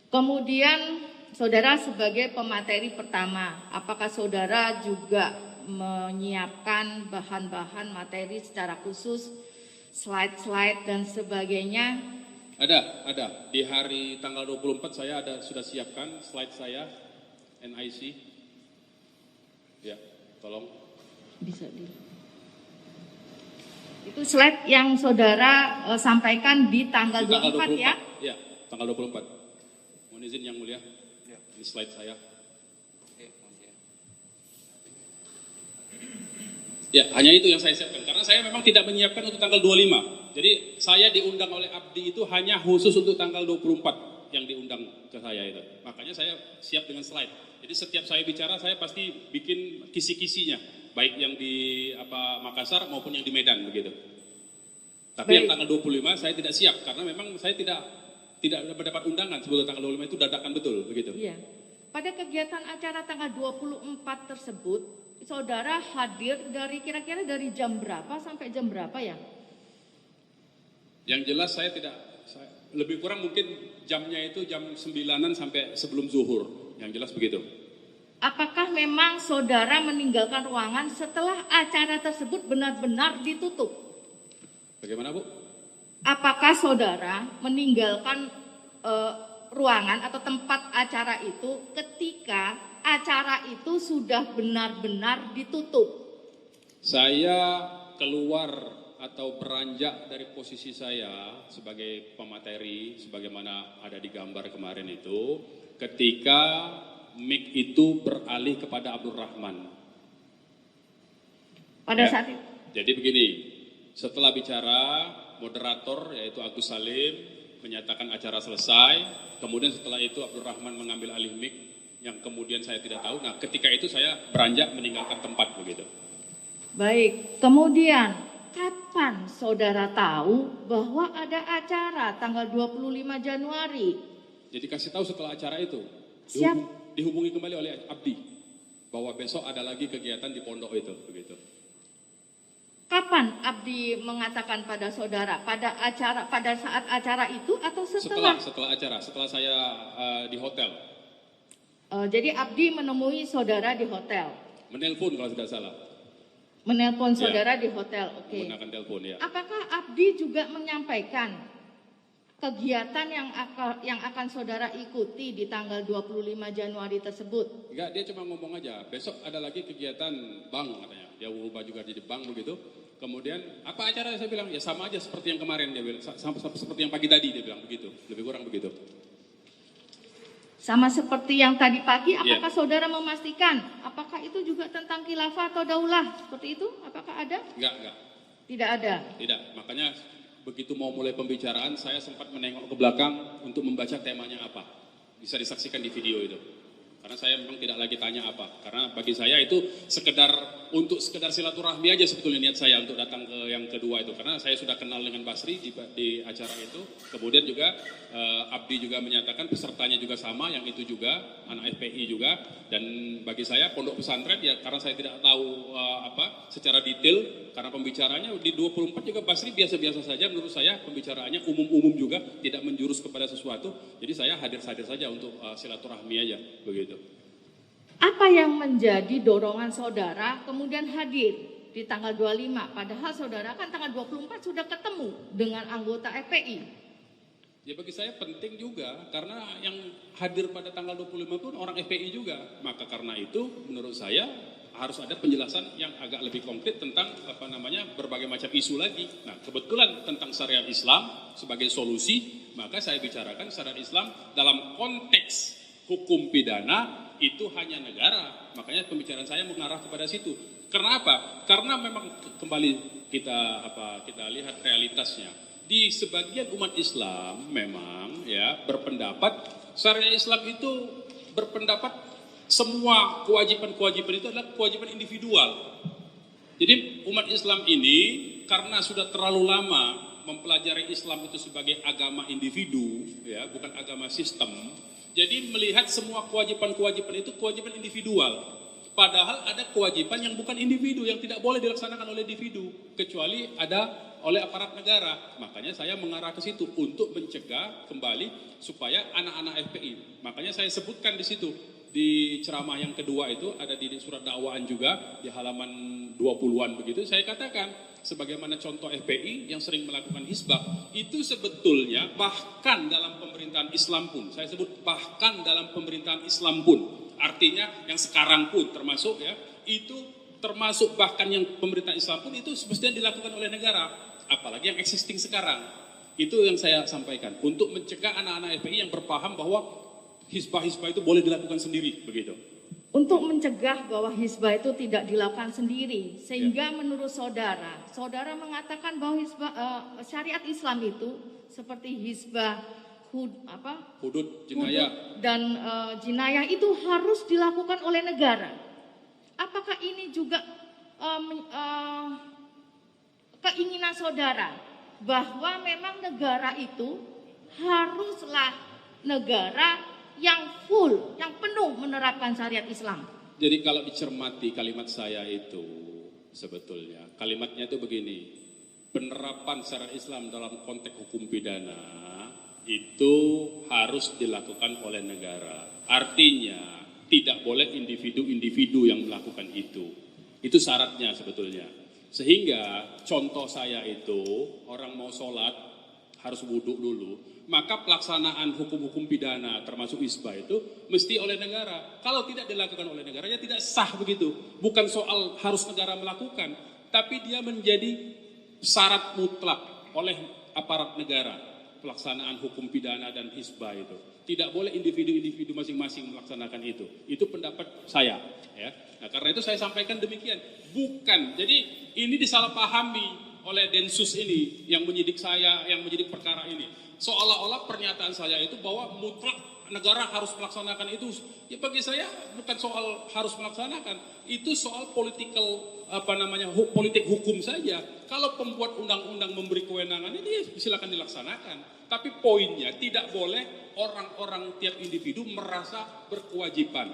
Kemudian saudara sebagai pemateri pertama, apakah saudara juga menyiapkan bahan-bahan materi secara khusus, slide-slide dan sebagainya? Ada. Di hari tanggal 24 saya sudah siapkan slide saya, NIC. Ya, tolong. Bisa di. Itu slide yang saudara sampaikan di tanggal 24 ya? Ya, tanggal 24. Mohon izin yang mulia. Ya. Ini slide saya. Ya, hanya itu yang saya siapkan. Karena saya memang tidak menyiapkan untuk tanggal 25. Jadi saya diundang oleh Abdi itu hanya khusus untuk tanggal 24 yang diundang ke saya itu. Makanya saya siap dengan slide. Jadi setiap saya bicara saya pasti bikin kisi-kisinya. Baik yang di Makassar maupun yang di Medan begitu. Tapi yang tanggal 25 saya tidak siap karena memang saya tidak mendapat undangan sebelum tanggal 25 itu dadakan betul begitu. Iya. Pada kegiatan acara tanggal 24 tersebut, saudara hadir kira-kira dari jam berapa sampai jam berapa ya? Yang jelas saya lebih kurang mungkin jamnya itu jam 9-an sampai sebelum zuhur. Yang jelas begitu. apakah memang saudara meninggalkan ruangan setelah acara tersebut benar-benar ditutup? Bagaimana, Bu? Apakah saudara meninggalkan ruangan atau tempat acara itu ketika acara itu sudah benar-benar ditutup? Saya keluar atau beranjak dari posisi saya sebagai pemateri, sebagaimana ada di gambar kemarin itu, ketika mic itu beralih kepada Abdul Rahman. Pada saat itu? Jadi begini, setelah bicara, moderator yaitu Agus Salim menyatakan acara selesai, kemudian setelah itu Abdul Rahman mengambil alih mic yang kemudian saya tidak tahu. Nah, ketika itu saya beranjak meninggalkan tempat begitu. Baik, kemudian kapan saudara tahu bahwa ada acara tanggal 25 Januari? Jadi kasih tahu setelah acara itu. Dihubungi kembali oleh Abdi bahwa besok ada lagi kegiatan di pondok itu begitu. Kapan Abdi mengatakan pada saudara? Pada saat acara itu atau setelah? Setelah acara, setelah saya di hotel. Jadi Abdi menemui saudara di hotel. Menelpon kalau tidak salah. Menelpon saudara di hotel, oke. Menggunakan telepon, ya. Apakah Abdi juga menyampaikan kegiatan yang akan saudara ikuti di tanggal 25 Januari tersebut? Enggak, dia cuma ngomong aja, besok ada lagi kegiatan bank katanya. Dia berubah juga jadi bank begitu. Kemudian, apa acara saya bilang? Ya sama aja seperti yang kemarin dia bilang, sama seperti yang pagi tadi dia bilang begitu. Lebih kurang begitu. Sama seperti yang tadi pagi, apakah saudara memastikan apakah itu juga tentang khilafah atau daulah? Seperti itu? Apakah ada? Enggak. Tidak ada. Tidak, makanya begitu mau mulai pembicaraan, saya sempat menengok ke belakang untuk membaca temanya apa. Bisa disaksikan di video itu. Karena saya memang tidak lagi tanya apa. Karena bagi saya itu sekedar silaturahmi aja sebetulnya niat saya untuk datang ke yang kedua itu. Karena saya sudah kenal dengan Basri di acara itu. Kemudian juga Abdi juga menyatakan pesertanya juga sama, yang itu juga, anak FPI juga. Dan bagi saya pondok pesantren ya karena saya tidak tahu secara detail. Karena pembicaranya di 24 juga Basri biasa-biasa saja menurut saya, pembicaraannya umum-umum juga, tidak menjurus kepada sesuatu. Jadi saya hadir saja untuk silaturahmi aja, begitu. Apa yang menjadi dorongan saudara kemudian hadir di tanggal 25? Padahal saudara kan tanggal 24 sudah ketemu dengan anggota FPI. Ya bagi saya penting juga, karena yang hadir pada tanggal 25 pun orang FPI juga. Maka karena itu menurut saya harus ada penjelasan yang agak lebih konkret tentang berbagai macam isu lagi. Nah, kebetulan tentang syariat Islam sebagai solusi, maka saya bicarakan syariat Islam dalam konteks hukum pidana itu hanya negara. Makanya pembicaraan saya mengarah kepada situ. Karena apa? Karena memang kembali kita lihat realitasnya. Di sebagian umat Islam memang ya berpendapat syariat Islam itu berpendapat semua kewajiban-kewajiban itu adalah kewajiban individual. Jadi umat Islam ini karena sudah terlalu lama mempelajari Islam itu sebagai agama individu, ya, bukan agama sistem. Jadi melihat semua kewajiban-kewajiban itu kewajiban individual. Padahal ada kewajiban yang bukan individu, yang tidak boleh dilaksanakan oleh individu, kecuali ada oleh aparat negara. Makanya saya mengarah ke situ untuk mencegah kembali supaya anak-anak FPI. Makanya saya sebutkan di situ. Di ceramah yang kedua itu ada di surat dakwaan juga di halaman 20-an begitu, saya katakan sebagaimana contoh FPI yang sering melakukan hisbah itu sebetulnya bahkan dalam pemerintahan Islam pun, saya sebut bahkan dalam pemerintahan Islam pun, artinya yang sekarang pun termasuk ya, itu termasuk bahkan yang pemerintahan Islam pun itu semestinya dilakukan oleh negara, apalagi yang existing sekarang. Itu yang saya sampaikan untuk mencegah anak-anak FPI yang berpaham bahwa hisbah-hisbah itu boleh dilakukan sendiri, begitu. Untuk mencegah bahwa hisbah itu tidak dilakukan sendiri, sehingga menurut saudara mengatakan bahwa syariat Islam itu seperti hisbah, hudud, jinayah dan jinayah itu harus dilakukan oleh negara. Apakah ini juga keinginan saudara bahwa memang negara itu haruslah negara yang full, yang penuh menerapkan syariat Islam? Jadi kalau dicermati kalimat saya itu sebetulnya kalimatnya itu begini, penerapan syariat Islam dalam konteks hukum pidana itu harus dilakukan oleh negara. Artinya Tidak boleh individu-individu yang melakukan itu. Itu syaratnya sebetulnya. Sehingga contoh saya itu, orang mau sholat harus wudhu dulu. Maka pelaksanaan hukum-hukum pidana termasuk isbah itu mesti oleh negara. Kalau tidak dilakukan oleh negara ya tidak sah begitu. Bukan soal harus negara melakukan, tapi dia menjadi syarat mutlak oleh aparat negara. Pelaksanaan hukum pidana dan hisbah itu tidak boleh individu-individu masing-masing melaksanakan itu. Itu pendapat saya. Ya. Nah, karena itu saya sampaikan demikian. Bukan. Jadi ini disalahpahami oleh Densus ini yang menyidik saya, yang menyidik perkara ini. Seolah-olah pernyataan saya itu bahwa mutlak negara harus melaksanakan itu. Ya bagi saya bukan soal harus melaksanakan, itu soal politik hukum saja. Kalau pembuat undang-undang memberi kewenangan ini silakan dilaksanakan. Tapi poinnya tidak boleh orang-orang tiap individu merasa berkewajiban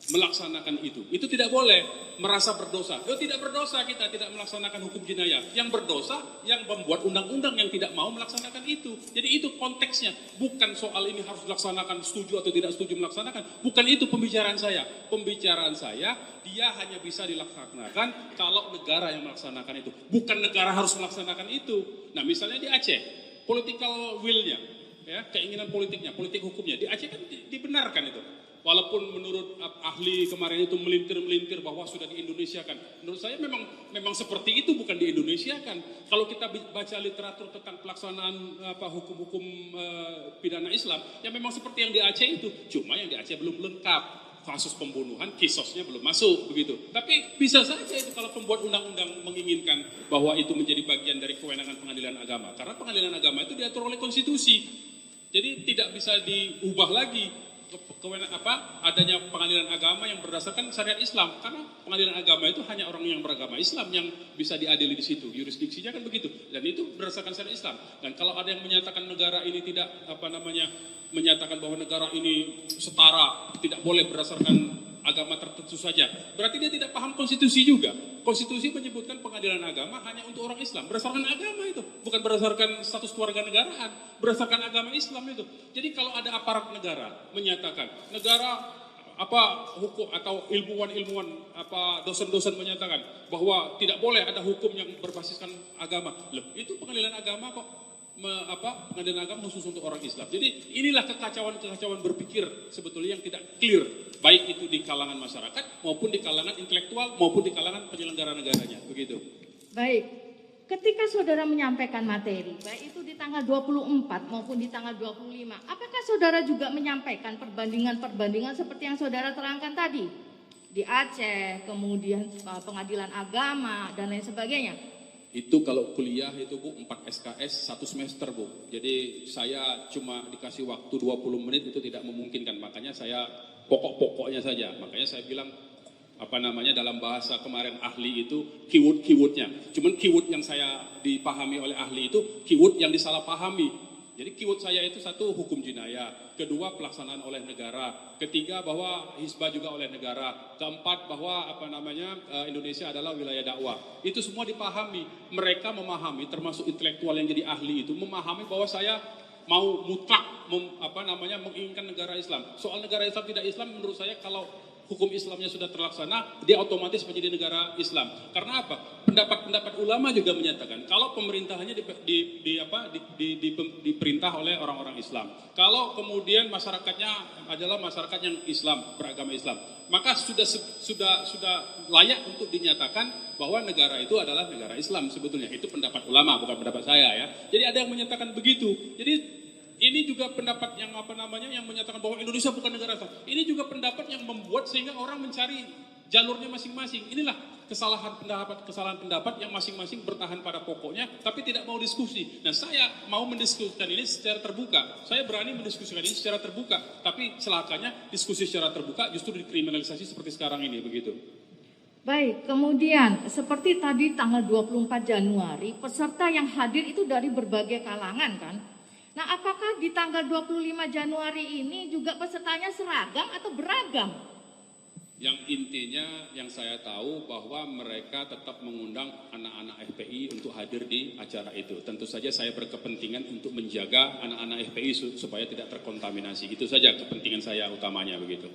melaksanakan itu. Itu tidak boleh merasa berdosa. Tidak berdosa kita tidak melaksanakan hukum jinayah. Yang berdosa yang membuat undang-undang yang tidak mau melaksanakan itu. Jadi itu konteksnya. Bukan soal ini harus dilaksanakan, setuju atau tidak setuju melaksanakan. Bukan itu pembicaraan saya. Pembicaraan saya, dia hanya bisa dilaksanakan kalau negara yang melaksanakan itu. Bukan negara harus melaksanakan itu. Nah misalnya di Aceh, political will-nya, ya, keinginan politiknya, politik hukumnya. Di Aceh kan dibenarkan itu. Walaupun menurut ahli kemarin itu melintir-melintir bahwa sudah di-Indonesiakan. Menurut saya memang seperti itu, bukan di-Indonesiakan. Kalau kita baca literatur tentang pelaksanaan hukum-hukum pidana Islam, ya memang seperti yang di Aceh itu. Cuma yang di Aceh belum lengkap. Kasus pembunuhan, kisosnya belum masuk begitu. Tapi bisa saja itu kalau pembuat undang-undang menginginkan bahwa itu menjadi bagian dari kewenangan pengadilan agama. Karena pengadilan agama itu diatur oleh konstitusi. Jadi tidak bisa diubah lagi adanya pengadilan agama yang berdasarkan syariat Islam, karena pengadilan agama itu hanya orang yang beragama Islam yang bisa diadili di situ, jurisdiksinya kan begitu, dan itu berdasarkan syariat Islam. Dan kalau ada yang menyatakan negara ini tidak menyatakan bahwa negara ini setara, tidak boleh berdasarkan agama tertentu saja, berarti dia tidak paham konstitusi juga. Konstitusi menyebutkan pengadilan agama hanya untuk orang Islam, berdasarkan agama itu, bukan berdasarkan status keluarga negaraan, berdasarkan agama Islam itu. Jadi kalau ada aparat negara menyatakan negara hukum atau ilmuwan dosen-dosen menyatakan bahwa tidak boleh ada hukum yang berbasiskan agama, loh itu pengadilan agama kok pengadilan agama khusus untuk orang Islam. Jadi inilah kekacauan berpikir sebetulnya yang tidak clear, baik itu di kalangan masyarakat maupun di kalangan intelektual maupun di kalangan penyelenggara negaranya, begitu. Baik, ketika saudara menyampaikan materi, baik itu di tanggal 24 maupun di tanggal 25, apakah saudara juga menyampaikan perbandingan seperti yang saudara terangkan tadi? Di Aceh, kemudian pengadilan agama, dan lain sebagainya? Itu kalau kuliah itu Bu, 4 SKS 1 semester Bu. Jadi saya cuma dikasih waktu 20 menit itu tidak memungkinkan. Makanya saya pokok-pokoknya saja. Makanya saya bilang dalam bahasa kemarin ahli itu keyword-keywordnya. Cuman keyword yang saya dipahami oleh ahli itu keyword yang disalahpahami. Jadi keyword saya itu satu, hukum jinayah. Kedua, pelaksanaan oleh negara. Ketiga, bahwa hisbah juga oleh negara. Keempat, bahwa Indonesia adalah wilayah dakwah. Itu semua dipahami. Mereka memahami, termasuk intelektual yang jadi ahli itu, memahami bahwa saya mau mutlak menginginkan negara Islam. Soal negara Islam tidak Islam, menurut saya kalau hukum Islamnya sudah terlaksana, dia otomatis menjadi negara Islam. Karena apa? Pendapat-pendapat ulama juga menyatakan kalau pemerintahannya diperintah oleh orang-orang Islam. Kalau kemudian masyarakatnya adalah masyarakat yang Islam, beragama Islam, maka sudah layak untuk dinyatakan bahwa negara itu adalah negara Islam sebetulnya. Itu pendapat ulama, bukan pendapat saya ya. Jadi ada yang menyatakan begitu. Jadi ini juga pendapat yang yang menyatakan bahwa Indonesia bukan negara Islam. Ini juga pendapat yang membuat sehingga orang mencari jalurnya masing-masing. Inilah kesalahan pendapat yang masing-masing bertahan pada pokoknya, tapi tidak mau diskusi. Nah, saya mau mendiskusikan ini secara terbuka. Saya berani mendiskusikan ini secara terbuka, tapi celakanya diskusi secara terbuka justru dikriminalisasi seperti sekarang ini, begitu. Baik, kemudian seperti tadi tanggal 24 Januari, peserta yang hadir itu dari berbagai kalangan kan? Nah, apakah di tanggal 25 Januari ini juga pesertanya seragam atau beragam? Yang intinya yang saya tahu bahwa mereka tetap mengundang anak-anak FPI untuk hadir di acara itu. Tentu saja saya berkepentingan untuk menjaga anak-anak FPI supaya tidak terkontaminasi. Itu saja kepentingan saya utamanya, begitu.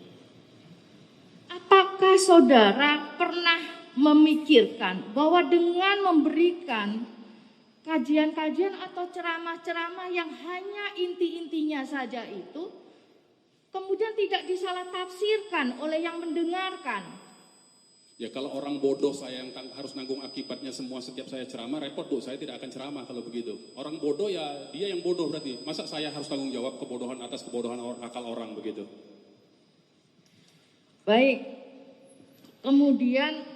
apakah saudara pernah memikirkan bahwa dengan memberikan kajian-kajian atau ceramah-ceramah yang hanya inti-intinya saja itu, kemudian tidak disalah tafsirkan oleh yang mendengarkan? Ya kalau orang bodoh saya yang harus nanggung akibatnya semua setiap saya ceramah, repot Bu, saya tidak akan ceramah kalau begitu. Orang bodoh ya dia yang bodoh berarti. Masa saya harus tanggung jawab kebodohan atas kebodohan akal orang begitu? Baik, kemudian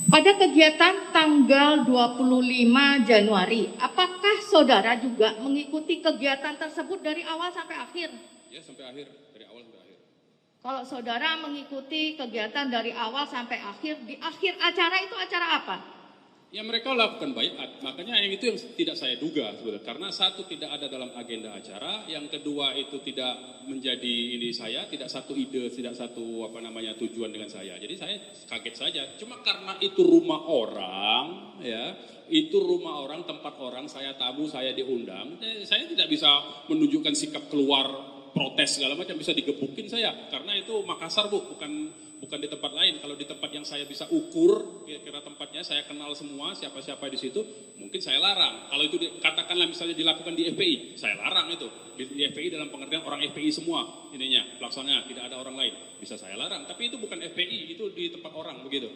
pada kegiatan tanggal 25 Januari, apakah saudara juga mengikuti kegiatan tersebut dari awal sampai akhir? Ya sampai akhir, dari awal sampai akhir. Kalau saudara mengikuti kegiatan dari awal sampai akhir, di akhir acara itu acara apa? Ya mereka lakukan baiat, makanya yang itu yang tidak saya duga sebetulnya. Karena satu tidak ada dalam agenda acara, yang kedua itu tidak menjadi ini saya, tidak satu ide, tidak satu tujuan dengan saya. Jadi saya kaget saja. Cuma karena itu rumah orang, ya itu rumah orang, tempat orang, saya tamu, saya diundang, saya tidak bisa menunjukkan sikap keluar protes segala macam, bisa digebukin saya. Karena itu Makassar Bu, bukan di tempat lain. Kalau di tempat yang saya bisa ukur, kira-kira tempatnya saya kenal semua, siapa-siapa di situ, mungkin saya larang. Kalau itu katakanlah misalnya dilakukan di FPI, saya larang itu. Di FPI dalam pengertian orang FPI semua ininya, pelaksananya, tidak ada orang lain. Bisa saya larang, tapi itu bukan FPI, itu di tempat orang begitu.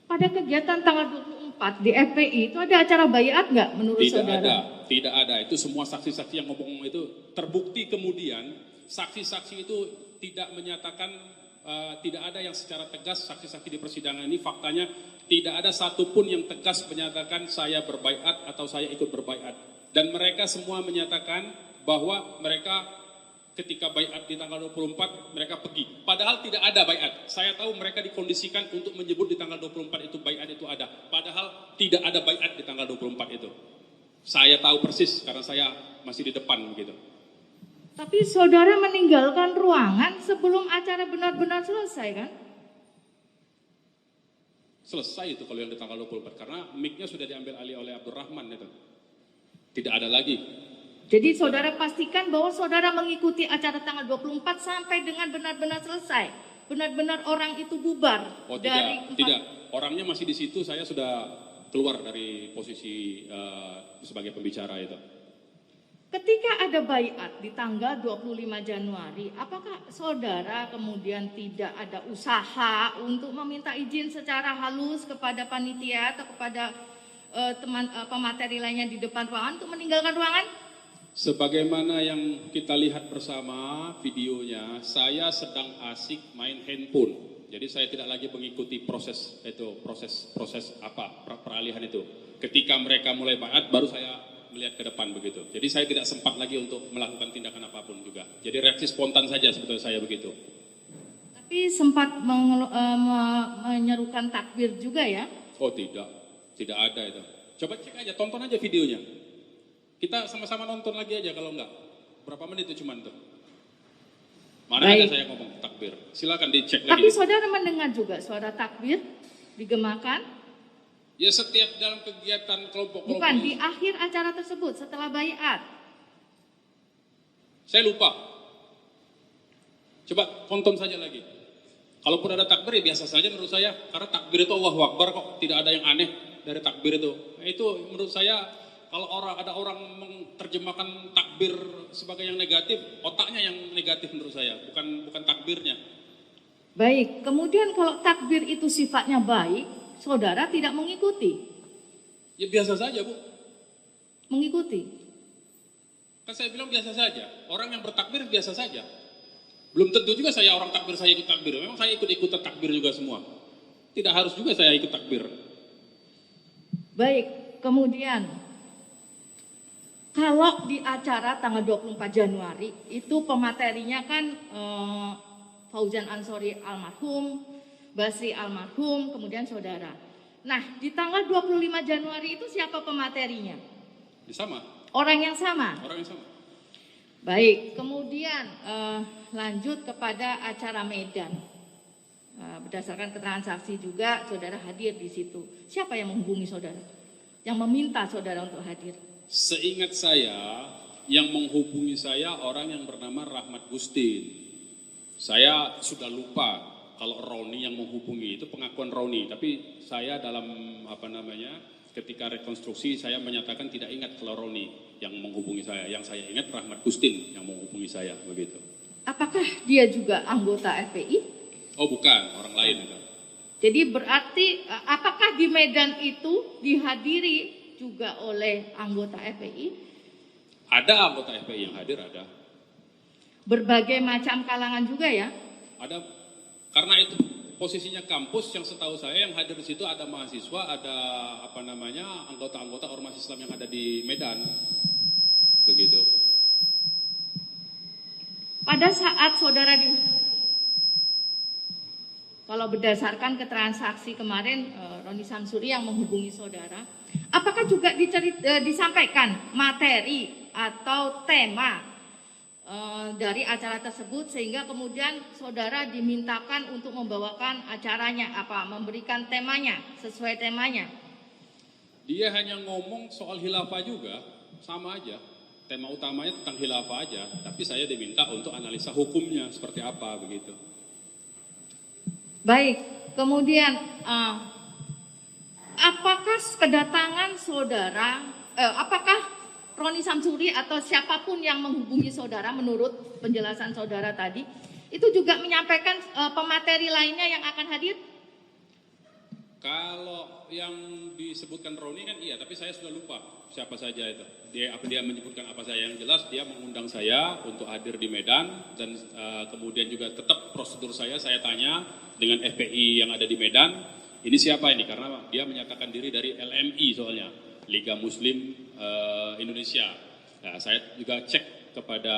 Pada kegiatan tanggal 24 di FPI itu ada acara baiat nggak menurut saudara? Tidak ada. Itu semua saksi-saksi yang ngomong itu terbukti kemudian, saksi-saksi itu tidak menyatakan, tidak ada yang secara tegas saksi-saksi di persidangan ini faktanya tidak ada satupun yang tegas menyatakan saya berbaiat atau saya ikut berbaiat. Dan mereka semua menyatakan bahwa mereka ketika baiat di tanggal 24 mereka pergi. Padahal tidak ada baiat. Saya tahu mereka dikondisikan untuk menyebut di tanggal 24 itu baiat itu ada. Padahal tidak ada baiat di tanggal 24 itu. Saya tahu persis karena saya masih di depan gitu. Tapi saudara meninggalkan ruangan sebelum acara benar-benar selesai kan? Selesai itu kalau yang di tanggal 24 karena mic-nya sudah diambil alih oleh Abdurrahman itu. Tidak ada lagi. Jadi saudara pastikan bahwa saudara mengikuti acara tanggal 24 sampai dengan benar-benar selesai. Benar-benar orang itu bubar. Oh tidak. Orangnya masih di situ, saya sudah keluar dari posisi sebagai pembicara itu. Ketika ada baiat di tanggal 25 Januari, apakah saudara kemudian tidak ada usaha untuk meminta izin secara halus kepada panitia atau kepada teman pemateri lainnya di depan ruangan untuk meninggalkan ruangan? Sebagaimana yang kita lihat bersama videonya, saya sedang asik main handphone. Jadi saya tidak lagi mengikuti proses peralihan itu. Ketika mereka mulai baiat baru saya melihat ke depan begitu. Jadi saya tidak sempat lagi untuk melakukan tindakan apapun juga. Jadi reaksi spontan saja sebetulnya saya begitu. Tapi sempat menyerukan takbir juga ya? Oh tidak ada itu. Coba cek aja, tonton aja videonya. Kita sama-sama nonton lagi aja kalau enggak. Berapa menit itu cuman tuh. Mana Baik. ada saya ngomong takbir. Silakan dicek lagi. Tapi saudara mendengar juga suara takbir digemakan? Ya setiap dalam kegiatan kelompok-kelompok. Bukan, di akhir acara tersebut setelah baiat. Saya lupa. Coba tonton saja lagi. Kalaupun ada takbir ya biasa saja menurut saya. Karena takbir itu Allahu Akbar kok. Tidak ada yang aneh dari takbir itu. Nah, itu menurut saya kalau ada orang menerjemahkan takbir sebagai yang negatif, otaknya yang negatif menurut saya. Bukan takbirnya. Baik, kemudian kalau takbir itu sifatnya baik, saudara tidak mengikuti. Ya biasa saja Bu. Mengikuti. Kan saya bilang biasa saja. Orang yang bertakbir biasa saja. Belum tentu juga saya orang takbir, saya ikut takbir. Memang saya ikut-ikutan takbir juga semua. Tidak harus juga saya ikut takbir. Baik, kemudian kalau di acara tanggal 24 Januari itu pematerinya kan Fauzan Ansori almarhum, Basri almarhum, kemudian saudara. Nah, di tanggal 25 Januari itu siapa pematerinya? Sama. Orang yang sama? Orang yang sama. Baik, kemudian lanjut kepada acara Medan. Berdasarkan keterangan saksi juga, saudara hadir di situ. Siapa yang menghubungi saudara? Yang meminta saudara untuk hadir? Seingat saya, yang menghubungi saya orang yang bernama Rahmat Gustin. Saya sudah lupa kalau Roni yang menghubungi, itu pengakuan Roni. Tapi saya dalam ketika rekonstruksi saya menyatakan tidak ingat kalau Roni yang menghubungi saya. Yang saya ingat Rahmat Gustin yang menghubungi saya, begitu. Apakah dia juga anggota FPI? Oh bukan, orang lain itu. Jadi berarti apakah di Medan itu dihadiri juga oleh anggota FPI? Ada anggota FPI yang hadir, ada. Berbagai macam kalangan juga ya? Ada, karena itu posisinya kampus yang setahu saya yang hadir di situ ada mahasiswa, ada anggota-anggota ormas Islam yang ada di Medan, begitu. Pada saat saudara kalau berdasarkan keterangan saksi kemarin Roni Samsuri yang menghubungi saudara, apakah juga disampaikan materi atau tema dari acara tersebut sehingga kemudian saudara dimintakan untuk membawakan acaranya memberikan temanya sesuai temanya? Dia hanya ngomong soal khilafah juga, sama aja. Tema utamanya tentang khilafah aja, tapi saya diminta untuk analisa hukumnya seperti apa, begitu. Baik, kemudian apakah kedatangan saudara, apakah Roni Samsuri atau siapapun yang menghubungi saudara menurut penjelasan saudara tadi, itu juga menyampaikan pemateri lainnya yang akan hadir? Kalau yang disebutkan Roni kan iya, tapi saya sudah lupa siapa saja itu. Dia menyebutkan apa saja, yang jelas dia mengundang saya untuk hadir di Medan dan kemudian juga tetap prosedur saya tanya dengan FPI yang ada di Medan, ini siapa ini? Karena dia menyatakan diri dari LMI soalnya, Liga Muslim Indonesia. Nah, saya juga cek kepada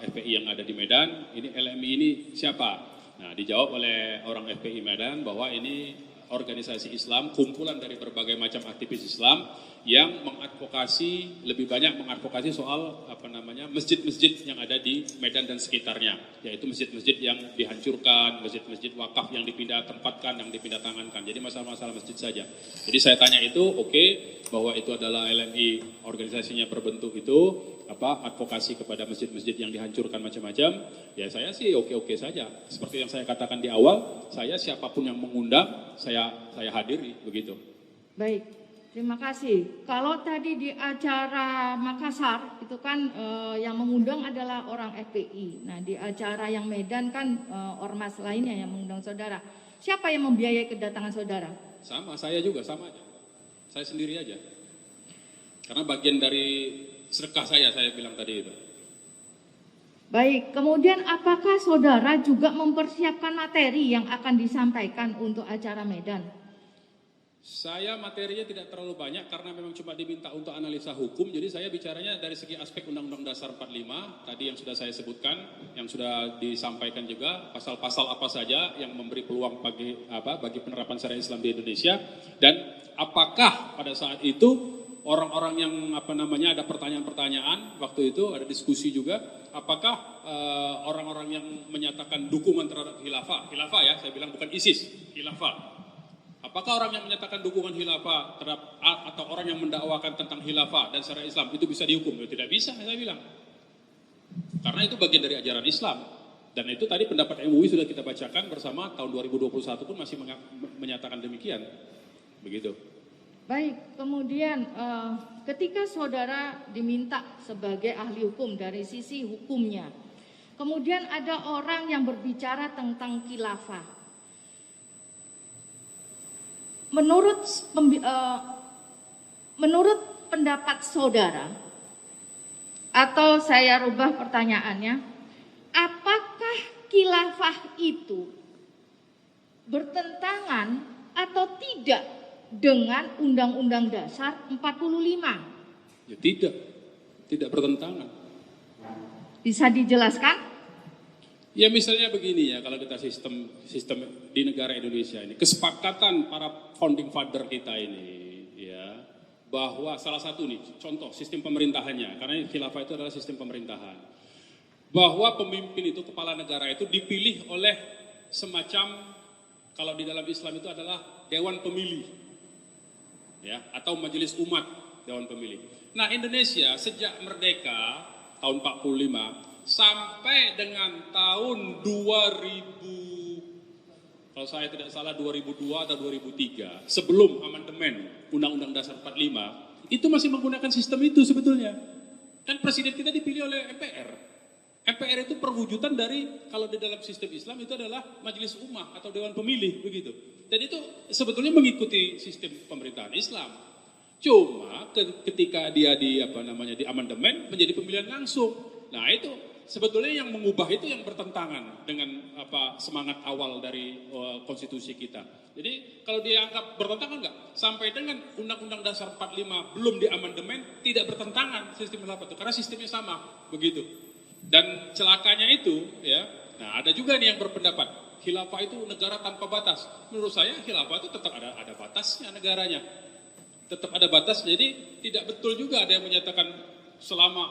FPI yang ada di Medan, ini LMI ini siapa? Nah, dijawab oleh orang FPI Medan bahwa ini organisasi Islam, kumpulan dari berbagai macam aktivis Islam yang lebih banyak mengadvokasi soal masjid-masjid yang ada di Medan dan sekitarnya, yaitu masjid-masjid yang dihancurkan, masjid-masjid wakaf yang dipindah tempatkan, yang dipindah tangankan. Jadi masalah-masalah masjid saja. Jadi saya tanya itu, oke, bahwa itu adalah LMI, organisasinya berbentuk itu advokasi kepada masjid-masjid yang dihancurkan macam-macam. Ya saya sih oke-oke saja. Seperti yang saya katakan di awal, saya siapapun yang mengundang, saya hadiri, begitu. Baik, terima kasih. Kalau tadi di acara Makassar itu kan yang mengundang adalah orang FPI. Nah, di acara yang Medan kan ormas lainnya yang mengundang saudara. Siapa yang membiayai kedatangan saudara? Sama, saya juga sama aja. Saya sendiri aja. Karena bagian dari sedekah saya bilang tadi itu. Baik, kemudian apakah saudara juga mempersiapkan materi yang akan disampaikan untuk acara Medan? Saya materinya tidak terlalu banyak karena memang cuma diminta untuk analisa hukum. Jadi saya bicaranya dari segi aspek Undang-Undang Dasar 45, tadi yang sudah saya sebutkan, yang sudah disampaikan juga, pasal-pasal apa saja yang memberi peluang bagi penerapan syariat Islam di Indonesia, dan apakah pada saat itu orang-orang yang ada pertanyaan-pertanyaan waktu itu, ada diskusi juga, apakah orang-orang yang menyatakan dukungan terhadap khilafah ya, saya bilang bukan ISIS, khilafah. Apakah orang yang menyatakan dukungan khilafah terhadap atau orang yang mendakwakan tentang khilafah dan syariat Islam itu bisa dihukum? Ya, tidak bisa, saya bilang. Karena itu bagian dari ajaran Islam. Dan itu tadi pendapat MUI sudah kita bacakan bersama, tahun 2021 pun masih menyatakan demikian. Begitu. Baik, kemudian ketika saudara diminta sebagai ahli hukum dari sisi hukumnya, kemudian ada orang yang berbicara tentang khilafah. Menurut pendapat saudara, atau saya rubah pertanyaannya, apakah khilafah itu bertentangan atau tidak dengan Undang-Undang Dasar 45? Ya tidak bertentangan. Bisa dijelaskan? Ya misalnya begini ya, kalau kita sistem di negara Indonesia ini, kesepakatan para founding father kita ini ya, bahwa salah satu nih contoh sistem pemerintahannya, karena khilafah itu adalah sistem pemerintahan, bahwa pemimpin itu, kepala negara itu dipilih oleh semacam, kalau di dalam Islam itu adalah dewan pemilih ya, atau majelis umat Dewan Pemilih. Nah, Indonesia sejak merdeka tahun 45 sampai dengan tahun 2000, kalau saya tidak salah 2002 atau 2003, sebelum amandemen Undang-Undang Dasar 45, itu masih menggunakan sistem itu sebetulnya. Kan presiden kita dipilih oleh MPR. MPR itu perwujudan dari, kalau di dalam sistem Islam itu adalah Majelis Ummah atau Dewan Pemilih, begitu. Dan itu sebetulnya mengikuti sistem pemerintahan Islam. Cuma ketika dia di amandemen menjadi pemilihan langsung. Nah, itu sebetulnya yang mengubah itu yang bertentangan dengan semangat awal dari konstitusi kita. Jadi kalau dianggap bertentangan enggak? Sampai dengan Undang-Undang Dasar 45 belum diamandemen tidak bertentangan sistem khilafah itu karena sistemnya sama, begitu. Dan celakanya itu ya. Nah, ada juga nih yang berpendapat khilafah itu negara tanpa batas. Menurut saya khilafah itu tetap ada batasnya negaranya. Tetap ada batas, jadi tidak betul juga ada yang menyatakan selama